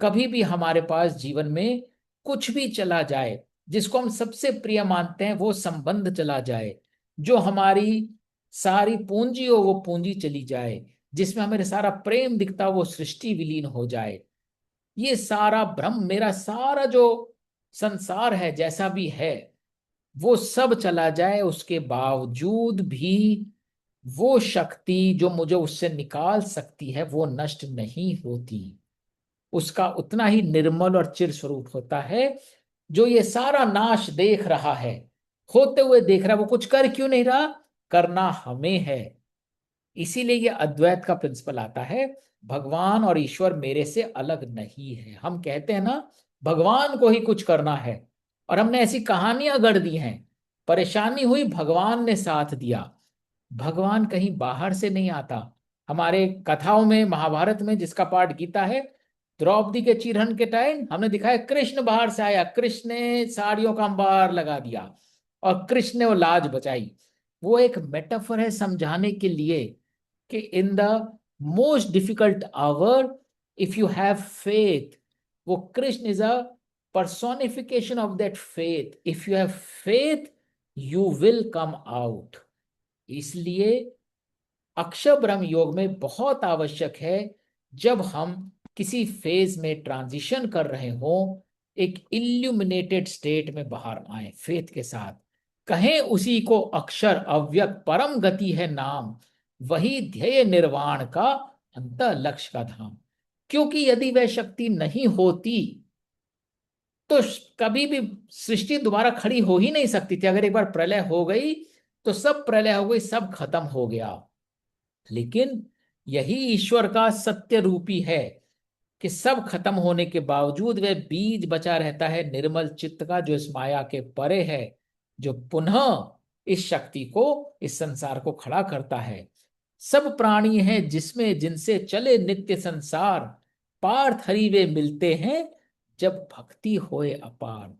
कभी भी हमारे पास जीवन में कुछ भी चला जाए, जिसको हम सबसे प्रिय मानते हैं वो संबंध चला जाए, जो हमारी सारी पूंजी हो वो पूंजी चली जाए, जिसमें हमें सारा प्रेम दिखता हो वो सृष्टि विलीन हो जाए, ये सारा भ्रम, मेरा सारा जो संसार है जैसा भी है वो सब चला जाए, उसके बावजूद भी वो शक्ति जो मुझे उससे निकाल सकती है वो नष्ट नहीं होती। उसका उतना ही निर्मल और चिर स्वरूप होता है। जो ये सारा नाश देख रहा है, होते हुए देख रहा है, वो कुछ कर क्यों नहीं रहा? करना हमें है। इसीलिए ये अद्वैत का प्रिंसिपल आता है, भगवान और ईश्वर मेरे से अलग नहीं है। हम कहते हैं ना भगवान को ही कुछ करना है, और हमने ऐसी कहानियां गढ़ दी हैं, परेशानी हुई भगवान ने साथ दिया। भगवान कहीं बाहर से नहीं आता। हमारे कथाओं में, महाभारत में जिसका पाठ गीता है, द्रौपदी के चीरहरण के टाइम हमने दिखाया कृष्ण बाहर से आया, कृष्ण ने साड़ियों का अंबार लगा दिया और कृष्ण ने वो लाज बचाई। वो एक मेटाफर है समझाने के लिए कि in the most difficult hour if you have faith, वो Krishna is a personification of that faith. If you have faith, you will come out. इसलिए अक्षर ब्रह्म योग में बहुत आवश्यक है, जब हम किसी फेज में ट्रांजिशन कर रहे हो, एक इल्यूमिनेटेड स्टेट में बाहर आए फेथ के साथ, कहें उसी को अक्षर अव्यक्त परम गति है नाम, वही ध्येय निर्वाण का अंत लक्ष्य का धाम। क्योंकि यदि वह शक्ति नहीं होती तो कभी भी सृष्टि दोबारा खड़ी हो ही नहीं सकती थी। अगर एक बार प्रलय हो गई तो सब प्रलय हो गई, सब खत्म हो गया। लेकिन यही ईश्वर का सत्य रूपी है कि सब खत्म होने के बावजूद वह बीज बचा रहता है निर्मल चित्त का, जो इस माया के परे है, जो पुनः इस शक्ति को, इस संसार को खड़ा करता है। सब प्राणी हैं जिसमें जिनसे चले नित्य संसार, पार्थ हरि वे मिलते हैं जब भक्ति होए अपार।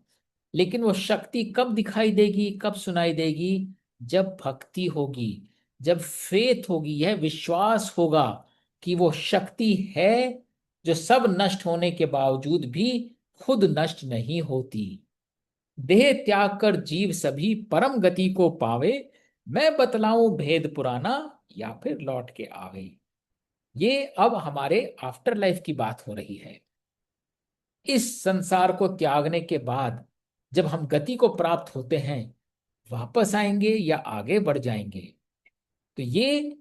लेकिन वो शक्ति कब दिखाई देगी, कब सुनाई देगी? जब भक्ति होगी, जब फेथ होगी, यह विश्वास होगा कि वो शक्ति है जो सब नष्ट होने के बावजूद भी खुद नष्ट नहीं होती। देह त्याग कर जीव सभी परम गति को पावे, मैं बतलाऊं भेद पुराना या फिर लौट के आवे। ये अब हमारे आफ्टर लाइफ की बात हो रही है। इस संसार को त्यागने के बाद जब हम गति को प्राप्त होते हैं, वापस आएंगे या आगे बढ़ जाएंगे, तो ये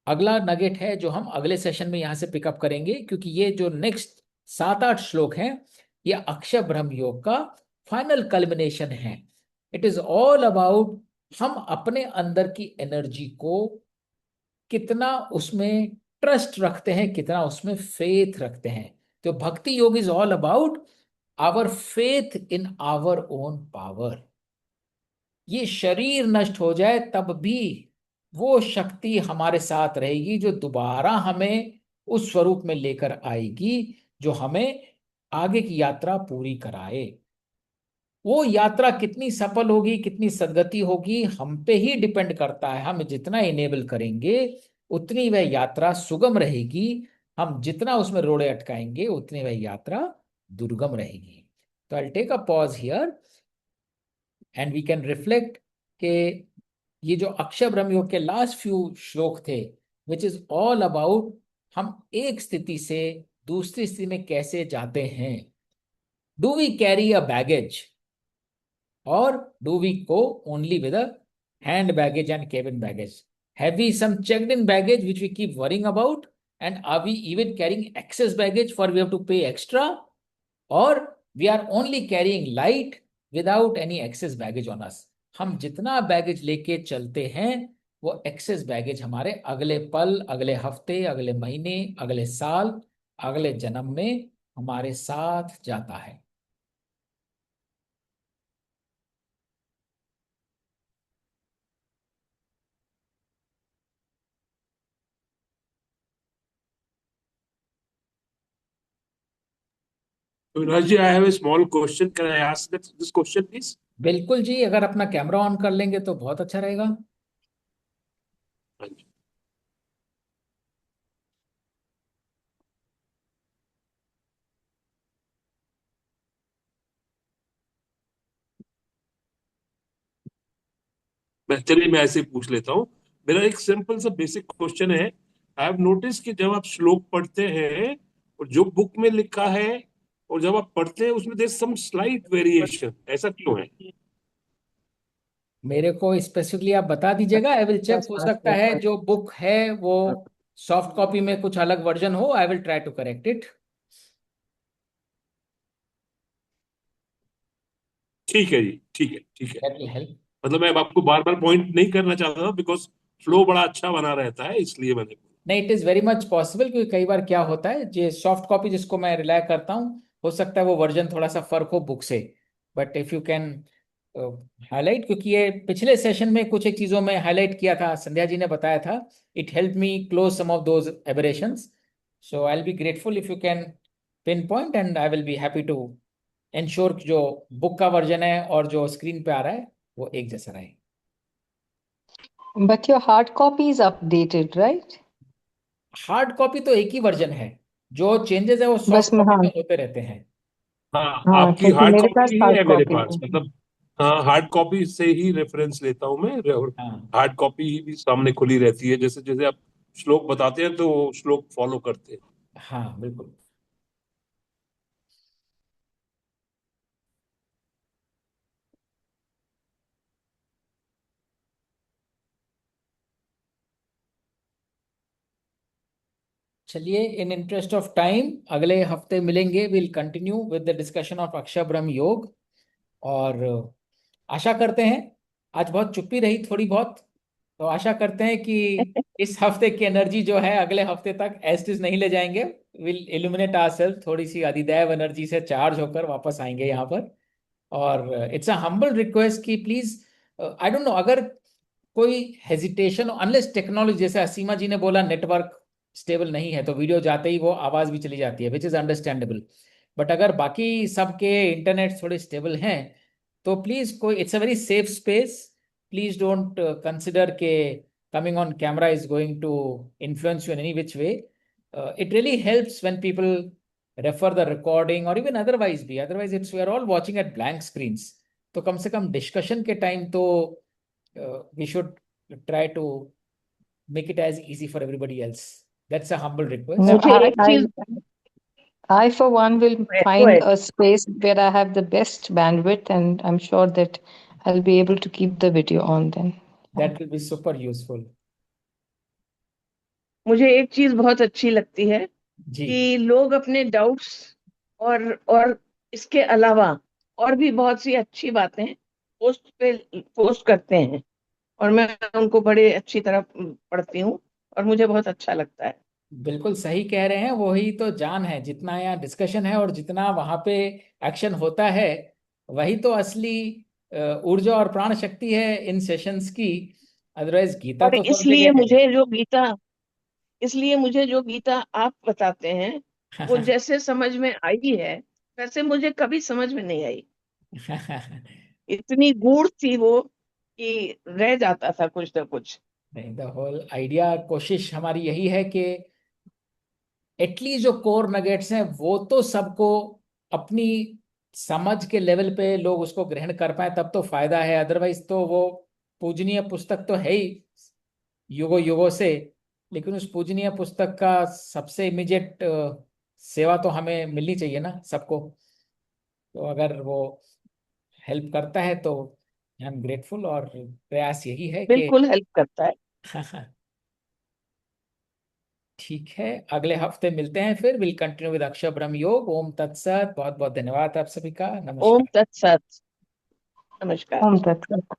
अगला नगेट है जो हम अगले सेशन में यहां से पिकअप करेंगे, क्योंकि ये जो नेक्स्ट 7-8 श्लोक हैं, ये अक्षय ब्रह्म योग का फाइनल कल्मिनेशन है। इट इज ऑल अबाउट हम अपने अंदर की एनर्जी को कितना उसमें ट्रस्ट रखते हैं, कितना उसमें फेथ रखते हैं। तो bhakti yoga is all about our faith in our own power. ये शरीर नष्ट हो जाए तब भी वो शक्ति हमारे साथ रहेगी जो दोबारा हमें उस स्वरूप में लेकर आएगी, जो हमें आगे की यात्रा पूरी कराए। वो यात्रा कितनी सफल होगी, कितनी सदगति होगी, हम पे ही डिपेंड करता है। हम जितना इनेबल करेंगे उतनी वह यात्रा सुगम रहेगी, हम जितना उसमें रोड़े अटकाएंगे उतनी वह यात्रा दुर्गम रहेगी। तो I take a pause here and we can reflect के ये जो अक्षय ब्रह्म योग के लास्ट फ्यू श्लोक थे, विच इज ऑल अबाउट हम एक स्थिति से दूसरी स्थिति में कैसे जाते हैं। Do we carry a baggage or do we go only with a hand baggage and cabin baggage? Have we some checked in baggage which we keep worrying about? And are we even carrying excess baggage for we have to pay extra? Or we are only carrying light without any excess baggage on us? हम जितना baggage लेके चलते हैं वो access baggage हमारे अगले पल, अगले हफ्ते, अगले महीने, अगले साल, अगले जन्म में हमारे साथ जाता है। Viraj ji, I have a small question. Can I ask this question, please? बिल्कुल जी, अगर अपना कैमरा ऑन कर लेंगे तो बहुत अच्छा रहेगा। हाँ जी। चलिए मैं ऐसे ही पूछ लेता हूँ। मेरा एक सिंपल सा बेसिक क्वेश्चन है। आई हैव नोटिस कि जब आप श्लोक पढ़ते हैं और जो बुक में लिखा है और जब आप पढ़ते हैं उसमें देयर सम स्लाइट वेरिएशन, ऐसा क्यों है? मेरे को स्पेसिफिकली आप बता दीजिएगा, आई विल चेक। हो सकता है जो बुक है वो सॉफ्ट कॉपी में कुछ अलग वर्जन हो, I will try to correct it. ठीक है जी, ठीक है, ठीक है। That will help. मतलब मैं आपको बार बार पॉइंट नहीं करना चाहता था, बिकॉज फ्लो बड़ा अच्छा बना रहता है, इसलिए मैंने। नहीं, it is very much possible, क्योंकि कई बार क्या होता है, जो सॉफ्ट कॉपी जिसको मैं रिलाय करता हूँ, हो सकता है वो वर्जन थोड़ा सा फर्क हो बुक से। But if you can highlight, क्योंकि ये पिछले सेशन में कुछ एक चीजों में हाईलाइट किया था, संध्या जी ने बताया था, it help me close some of those aberrations. So I will be grateful if you can pinpoint, and I will be happy to ensure जो बुक का वर्जन है और जो स्क्रीन पे आ रहा है वो एक जैसा रहे। But your hard copy is updated, right? Hard copy तो एक ही वर्जन है, जो चेंजेस है वो बस सॉफ्ट कॉपी हाँ में होते रहते हैं। हाँ, हाँ, आपकी क्योंकि हार्ड मेरे पास कॉपी ही हार्ड है मेरे कॉपी पास, है। मतलब हाँ, हार्ड कॉपी से ही रेफरेंस लेता हूँ मैं, और हाँ हार्ड कॉपी ही भी सामने खुली रहती है। जैसे जैसे आप श्लोक बताते हैं तो वो श्लोक फॉलो करते हैं। हाँ बिल्कुल। चलिए, इन इंटरेस्ट ऑफ टाइम अगले हफ्ते मिलेंगे, will continue with the discussion of Akshay ब्रह्म योग। और आशा करते हैं, आज बहुत चुप्पी रही थोड़ी बहुत, तो आशा करते हैं कि इस हफ्ते की एनर्जी जो है अगले हफ्ते तक एज इज नहीं ले जाएंगे। विल इल्यूमिनेट आवरसेल्फ, थोड़ी सी अधिदैव एनर्जी से चार्ज होकर वापस आएंगे यहाँ पर। और इट्स अ हम्बल रिक्वेस्ट कि प्लीज, आई डोंट नो, अगर कोई हेजिटेशन, अनलेस टेक्नोलॉजी, जैसे असीमा जी ने बोला नेटवर्क स्टेबल नहीं है तो वीडियो जाते ही वो आवाज भी चली जाती है, विच इज अंडरस्टैंडेबल। बट अगर बाकी सबके इंटरनेट थोड़े स्टेबल हैं तो प्लीज, कोई, it's a very safe space, please don't consider के coming on camera is going to influence you in any which way. It really helps when people refer the recording or even otherwise भी, otherwise it's we are all watching at blank screens. तो कम से कम discussion के time तो we should try to make it as easy for everybody else. That's a humble request. No, मुझे एक चीज I for one will Go find ahead. a space where I have the best bandwidth, and I'm sure that I'll be able to keep the video on then. That will be super useful. मुझे एक चीज बहुत अच्छी लगती है जी, कि लोग अपने डाउट्स और इसके अलावा और भी बहुत सी अच्छी बातें पोस्ट करते हैं, और मैं उनको बड़े अच्छी तरह पढ़ती हूँ, और मुझे बहुत अच्छा लगता है। बिल्कुल सही कह रहे हैं। वही तो जान है, जितना यहाँ डिस्कशन है और जितना वहां पे एक्शन होता है, वही तो असली ऊर्जा और प्राण शक्ति है इन सेशंस की। अदरवाइज गीता और तो सब जगह है। इसलिए मुझे जो गीता आप बताते हैं वो जैसे समझ में आई है, वैसे मुझे कभी समझ में नहीं आई। इतनी गूढ़ थी वो कि रह जाता था कुछ ना कुछ। नहीं, द होल आइडिया, कोशिश हमारी यही है कि एटलीस्ट जो कोर नगेट्स हैं वो तो सबको अपनी समझ के लेवल पे लोग उसको ग्रहण कर पाए, तब तो फायदा है। अदरवाइज तो वो पूजनीय पुस्तक तो है ही युगों युगों से, लेकिन उस पूजनीय पुस्तक का सबसे इमीडिएट सेवा तो हमें मिलनी चाहिए ना सबको। तो अगर वो हेल्प करता है तो आई एम ग्रेटफुल, और प्रयास यही है कि बिल्कुल हेल्प करता है। ठीक है, अगले हफ्ते मिलते हैं फिर। विल कंटिन्यू विद अक्षर ब्रह्म योग। ओम तत्सत। बहुत बहुत धन्यवाद आप सभी का। ओम नमस्कार। तत्सत। नमस्कार। Om Tat Sat.